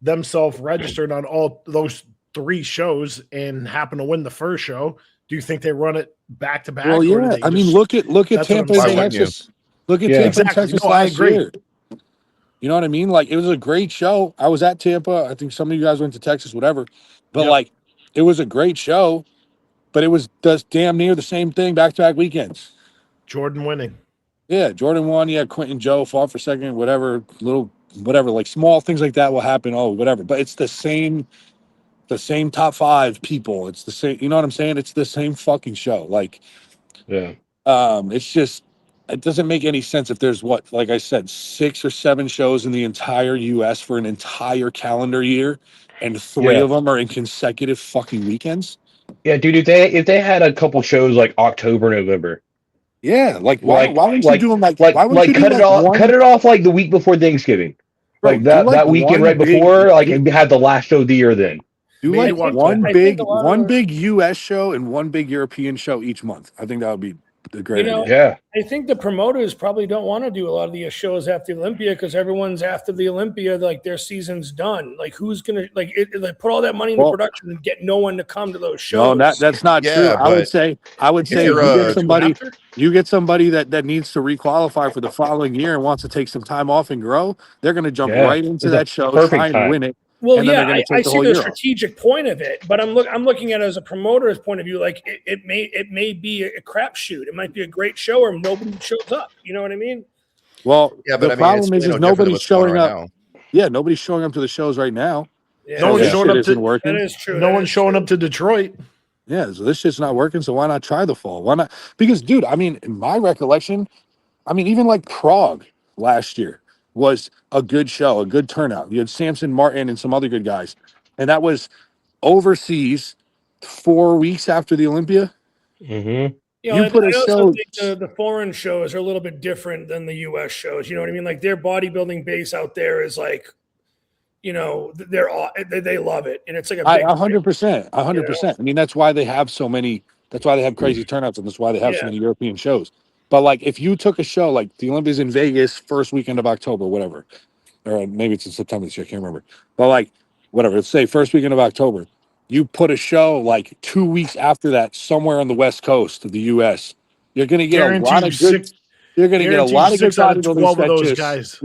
themselves registered on all those 3 shows and happen to win the first show, do you think they run it back to back? Well, yeah. I mean, look at Tampa, Texas. Look at Tampa, Texas last year. You know what I mean? Like it was a great show. I was at Tampa. I think some of you guys went to Texas, whatever. But like, it was a great show. But it was just damn near the same thing back-to-back weekends. Jordan winning. Yeah, Jordan won. Yeah, Quentin Joe fought for second. Whatever, like small things like that will happen. Oh, whatever. But it's the same top 5 people. It's the same. You know what I'm saying? It's the same fucking show. Like, it's just it doesn't make any sense if there's like I said, 6 or 7 shows in the entire U.S. for an entire calendar year, and 3 of them are in consecutive fucking weekends. Yeah, dude. If they had a couple shows like October, November. Yeah, like why wouldn't you do them like cut it off like the week before Thanksgiving, Bro, like that weekend right before, like and have the last show of the year then. Do like one big U.S. show and one big European show each month. I think that would be a great idea. Yeah, I think the promoters probably don't want to do a lot of these shows after the Olympia because everyone's after the Olympia, like their season's done. Like who's gonna like put all that money into production and get no one to come to those shows? No, that's not true. I would say you get somebody that needs to requalify for the following year and wants to take some time off and grow. They're going to jump right into that show, try and win it. Well, yeah, I see the strategic point of it, but I'm looking at it as a promoter's point of view. Like it may be a crapshoot. It might be a great show, or nobody shows up. You know what I mean? Well, yeah, but the problem is nobody's showing up. Yeah, nobody's showing up to the shows right now. Yeah, no one's showing up to working. That is true. No one's showing up to Detroit. Yeah, so this shit's not working. So why not try the fall? Why not? Because, dude, I mean, in my recollection, I mean, even like Prague last year was a good show, a good turnout. You had Samson Martin and some other good guys. And that was overseas 4 weeks after the Olympia. Mm-hmm. You put a show. Think the foreign shows are a little bit different than the U.S. shows. You know what I mean? Like their bodybuilding base out there is like, you know, they love it. And it's like 100%. 100%. I mean, that's why they have so many. That's why they have crazy turnouts, and that's why they have so many European shows. But like, if you took a show like the Olympics in Vegas, first weekend of October, whatever, or maybe it's in September this year, I can't remember. But like, whatever, let's say first weekend of October, you put a show like 2 weeks after that somewhere on the West Coast of the U.S. You're going to get a lot of good. You're going to get a lot of good guys.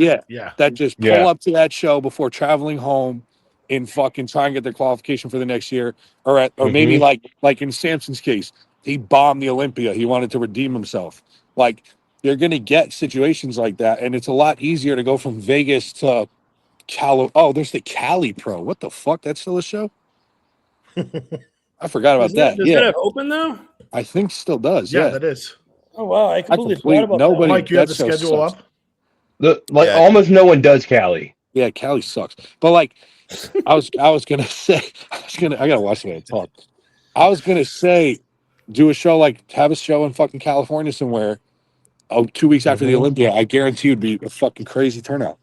That just pull up to that show before traveling home and fucking try and get their qualification for the next year, or maybe like in Samson's case, he bombed the Olympia. He wanted to redeem himself. Like you're going to get situations like that, and it's a lot easier to go from Vegas to Cali. Oh, there's the Cali Pro. What the fuck? That's still a show? I forgot about that. Does that have open though? I think still does. Yeah, that is. Oh wow, I completely forgot about that. Mike, you have the schedule up. Almost no one does Cali. Yeah, Cali sucks. But like, I was gonna say, I gotta watch the way I talk. I was gonna say, do a show have a show in fucking California somewhere. 2 weeks after the Olympia, I guarantee it'd be a fucking crazy turnout.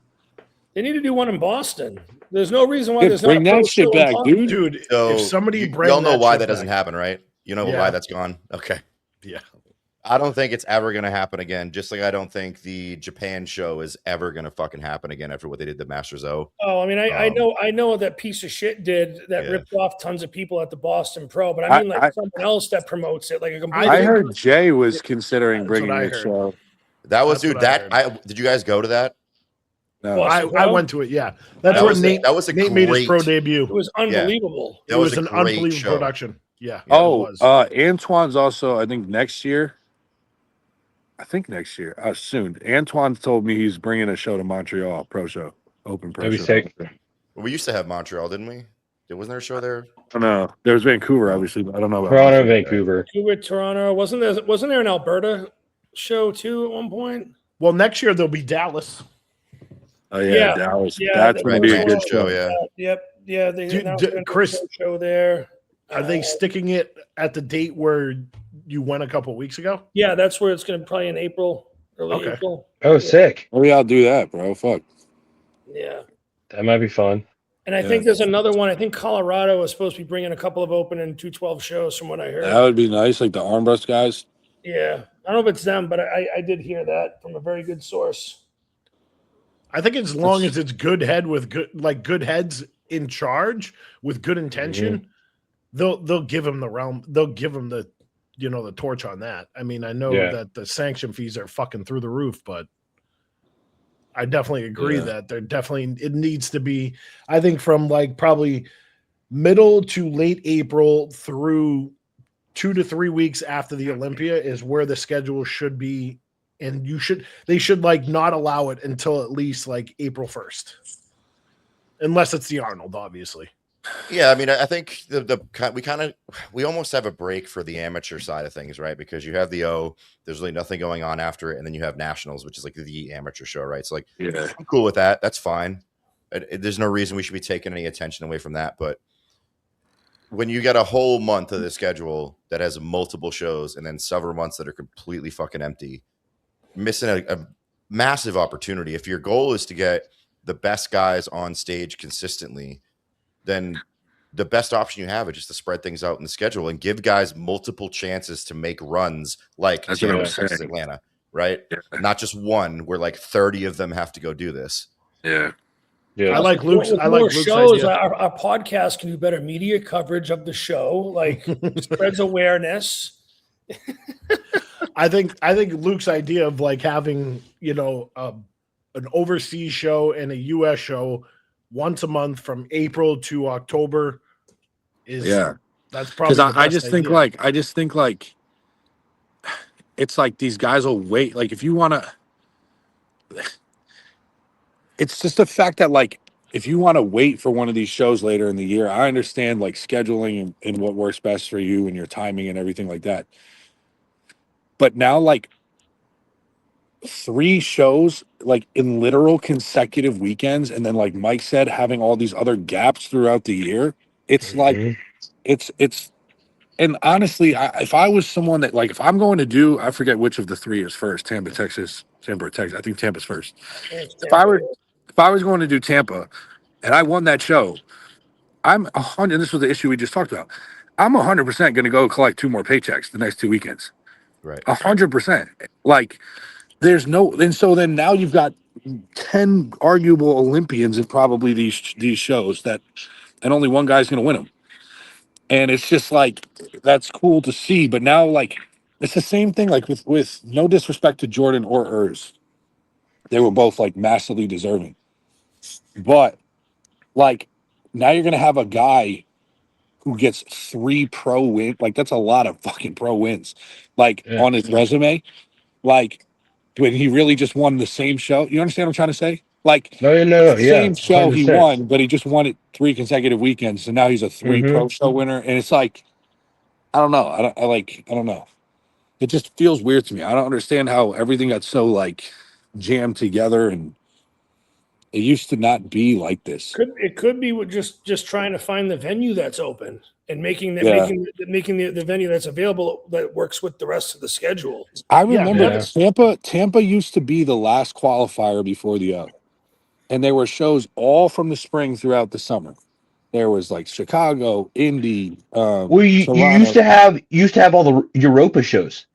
They need to do one in Boston. There's no reason why Yeah, there's bring not a pro that shit show in back, Boston. dude. Dude, So if somebody y'all know that why shit that doesn't back- happen, right? You know Yeah. why that's gone? Okay. Yeah. I don't think it's ever going to happen again. Just like I don't think the Japan show is ever going to fucking happen again after what they did to Masters O. Oh, I mean, I know what that piece of shit did that Yeah. ripped off tons of people at the Boston Pro, but I mean, like someone else that promotes it, like a complete. I think- heard Jay was considering That's bringing what I this heard. show. That was, That's dude. what I That heard. did you guys go to that? No. Well, I went to it. Yeah, that's That where was Nate a made his pro great- debut. It was unbelievable. It was a an great unbelievable show. production. Yeah. Yeah, it Oh, was. Antoine's also, I think next year. Soon. Antoine told me he's bringing a show to Montreal, pro show, open pro That'd be show. sick. We used to have Montreal, didn't we? Wasn't there a show there? I don't know. There's Vancouver, obviously, but I don't know about Toronto, Montreal. Vancouver. Vancouver, Toronto. Wasn't there an Alberta show too at one point? Well, next year there'll be Dallas. Oh yeah, Yeah. Dallas. Yeah, That's Right, gonna be a Brandon good show. yeah. Yep. Yeah. They Dude, announced a Chris, show there. Are they sticking it at the date where you went a couple weeks ago? Yeah, that's where it's going to play in April, early Okay. April. Oh, sick. Maybe I'll do that, bro. Fuck. Yeah. That might be fun. And I Yeah. think there's another one. I think Colorado is supposed to be bringing a couple of open and 212 shows from what I heard. That would be nice, like the armbrust guys. Yeah. I don't know if it's them, but I did hear that from a very good source. I think as long as it's good heads in charge with good intention, they'll give him the realm. They'll give him the the torch on that. I mean, I know that the sanction fees are fucking through the roof, but I definitely agree that it needs to be, I think, from like probably middle to late April through 2 to 3 weeks after the Olympia is where the schedule should be. And they should like not allow it until at least like April 1st, unless it's the Arnold, obviously. Yeah, I mean, I think we almost have a break for the amateur side of things, right? Because you have the O, there's really nothing going on after it, and then you have nationals, which is like the amateur show, right? So like, I'm cool with that. That's fine. There's no reason we should be taking any attention away from that. But when you get a whole month of the schedule that has multiple shows, and then several months that are completely fucking empty, missing a massive opportunity. If your goal is to get the best guys on stage consistently, then the best option you have is just to spread things out in the schedule and give guys multiple chances to make runs like Tampa, Texas, Atlanta, right? Yeah. Not just one where like 30 of them have to go do this. Yeah. I like Luke's. I like Luke's shows. Our podcast can do better media coverage of the show, like spreads awareness. I think Luke's idea of like having an overseas show and a U.S. show once a month from April to October is that's probably because I just think like it's like these guys will wait. Like if you want to, it's just the fact that like if you want to wait for one of these shows later in the year, I understand like scheduling and what works best for you and your timing and everything like that. But now like 3 shows like in literal consecutive weekends, and then like Mike said, having all these other gaps throughout the year, it's like it's and honestly, if I was someone that like if I'm going to do, I forget which of the 3 is first, Tampa, Texas. I think Tampa's first. If I was going to do Tampa and I won that show, I'm 100. This was the issue we just talked about. I'm 100% going to go collect 2 more paychecks the next 2 weekends. Right. 100%. Like there's no, and so then now you've got 10 arguable Olympians in probably these shows that, and only one guy's going to win them. And it's just like, that's cool to see. But now like, it's the same thing, like with no disrespect to Jordan or Urs. They were both like massively deserving. But like, now you're going to have a guy who gets 3 pro wins. Like that's a lot of fucking pro wins, like on his resume. Like, when he really just won the same show. You understand what I'm trying to say? Like, no, same show 100%. he won, but he just won it 3 consecutive weekends, and now he's a 3 pro show winner. And it's like, I don't know. I don't know. It just feels weird to me. I don't understand how everything got so like jammed together, and it used to not be like this. It could be with just trying to find the venue that's open and making the venue that's available that works with the rest of the schedule. I remember Tampa used to be the last qualifier before the O. and there were shows all from the spring throughout the summer. There was like Chicago, Indy, Well, you Toronto. used to have all the Europa shows.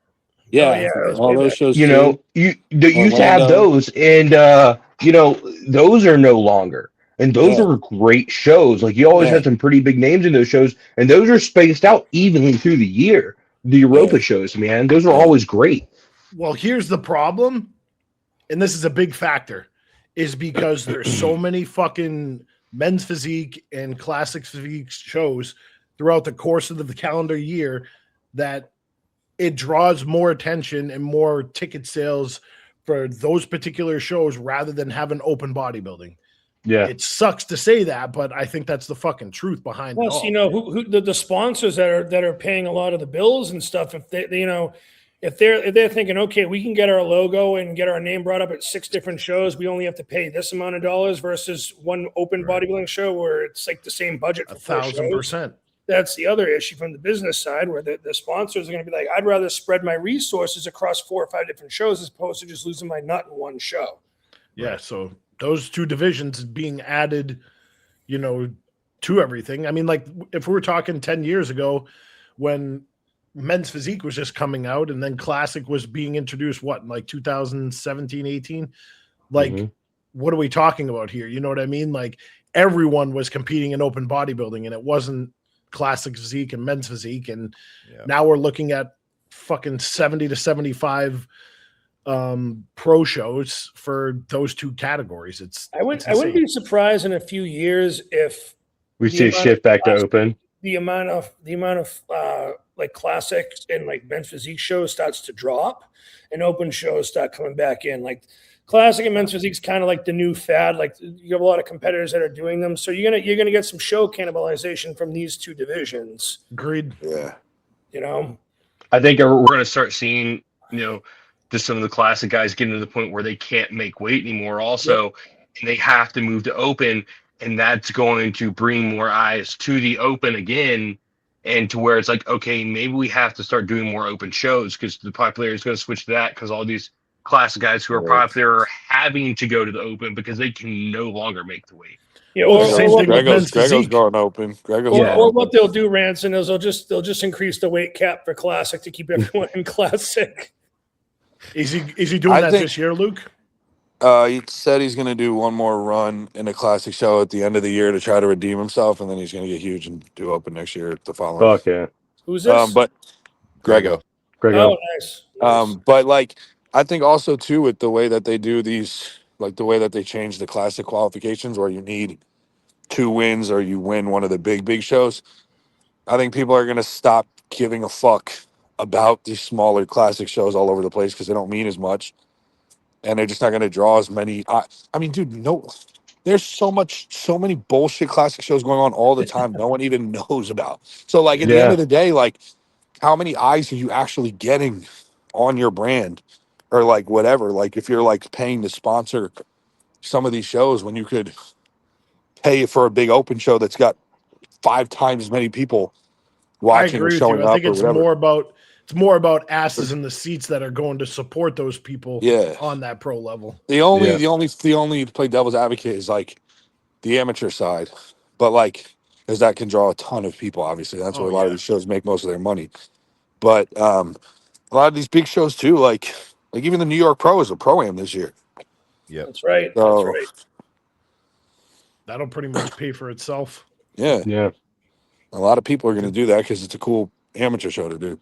Yeah, Oh, yeah, that's all way those back. shows You too. know, you used to have Orlando. those, and those are no longer. And those Yeah. were great shows. Like you always Yeah. had some pretty big names in those shows, and those are spaced out evenly through the year. The Europa shows, man, those are always great. Well, here's the problem, and this is a big factor, is because there's so many fucking men's physique and classic physique shows throughout the course of the calendar year that it draws more attention and more ticket sales for those particular shows rather than having open bodybuilding. Yeah, It sucks to say that, but I think that's the fucking truth behind it Plus, all. you know, who the sponsors that are paying a lot of the bills and stuff. If they you know, if they're thinking, okay, we can get our logo and get our name brought up at 6 different shows, we only have to pay this amount of dollars versus one open bodybuilding show where it's like the same budget for 4 shows. 1,000%. That's the other issue from the business side, where the sponsors are going to be like, I'd rather spread my resources across 4 or 5 different shows as opposed to just losing my nut in one show. Yeah, so those 2 divisions being added, you know, to everything. I mean, like if we were talking 10 years ago when men's physique was just coming out and then classic was being introduced, what, in like 2017, 18? Like, what are we talking about here? You know what I mean? Like everyone was competing in open bodybuilding and it wasn't classic physique and men's physique. And now we're looking at fucking 70 to 75 pro shows for those 2 categories. I wouldn't be surprised in a few years if we see a shift back to open. The amount of like classic and like men's physique shows starts to drop and open shows start coming back in. Like classic and men's physique is kind of like the new fad. Like you have a lot of competitors that are doing them. So you're gonna get some show cannibalization from these 2 divisions. Agreed. Yeah. You know, I think we're going to start seeing, just some of the classic guys getting to the point where they can't make weight anymore also, and they have to move to open, and that's going to bring more eyes to the open again, and to where it's like, okay, maybe we have to start doing more open shows because the popularity is going to switch to that because all these classic guys who are popular are having to go to the open because they can no longer make the weight. Yeah, same thing with men's Gregor's physique. going open. Or what they'll do, Ranson, is they'll just increase the weight cap for classic to keep everyone in classic. Is he doing that this year, Luke? He said he's going to do one more run in a classic show at the end of the year to try to redeem himself, and then he's going to get huge and do open next year the following. Fuck yeah. Who's this? But Grego. Oh, nice. But like I think also too with the way that they do these, like the way that they change the classic qualifications where you need 2 wins or you win one of the big shows, I think people are going to stop giving a fuck about these smaller classic shows all over the place because they don't mean as much. And they're just not going to draw as many. I mean, dude, there's so many bullshit classic shows going on all the time. No one even knows about. So like at the end of the day, like how many eyes are you actually getting on your brand or like whatever? Like if you're like paying to sponsor some of these shows when you could pay for a big open show that's got 5 times as many people watching or showing up. I think it's more about asses in the seats that are going to support those people on that pro level. The only to play devil's advocate is like the amateur side, but like because that can draw a ton of people. Obviously, that's where a lot of these shows make most of their money. But a lot of these big shows too, like even the New York Pro is a pro-am this year. Yeah, that's right. So, that's right. That'll pretty much pay for itself. Yeah. A lot of people are going to do that because it's a cool amateur show to do.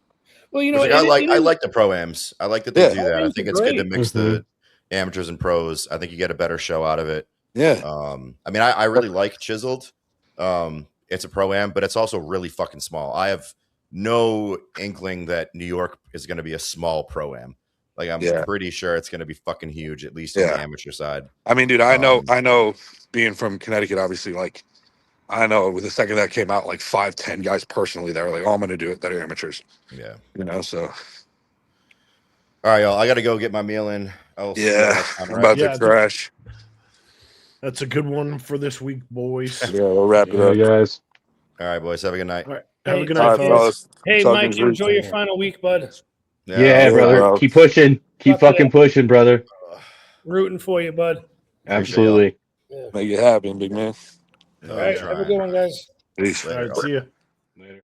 Well, you know, like, I like the pro-ams. I like that they do that. I think it's good to mix the amateurs and pros. I think you get a better show out of it. Yeah. I mean, I really like Chiseled. It's a pro-am, but it's also really fucking small. I have no inkling that New York is going to be a small pro-am. Like I'm pretty sure it's going to be fucking huge, at least on the amateur side. I mean, dude, I know being from Connecticut, obviously, like I know with the second that came out, like 5-10 guys personally that were like, oh, I'm going to do it. That are amateurs. Yeah. So. All right, y'all. I got to go get my meal in. I'm about to crash. That's a good one for this week, boys. Yeah, we'll wrap it up, guys. All right, boys. Have a good night. All right. Have a good night, fellas. Hey, Mike, enjoy your final week, bud. Yeah, brother. Bro. Keep pushing. Keep fucking pushing, brother. Rooting for you, bud. Absolutely. Yeah. Make it happen, big man. All right. Have a good one, guys. Peace. All right, see ya. Later.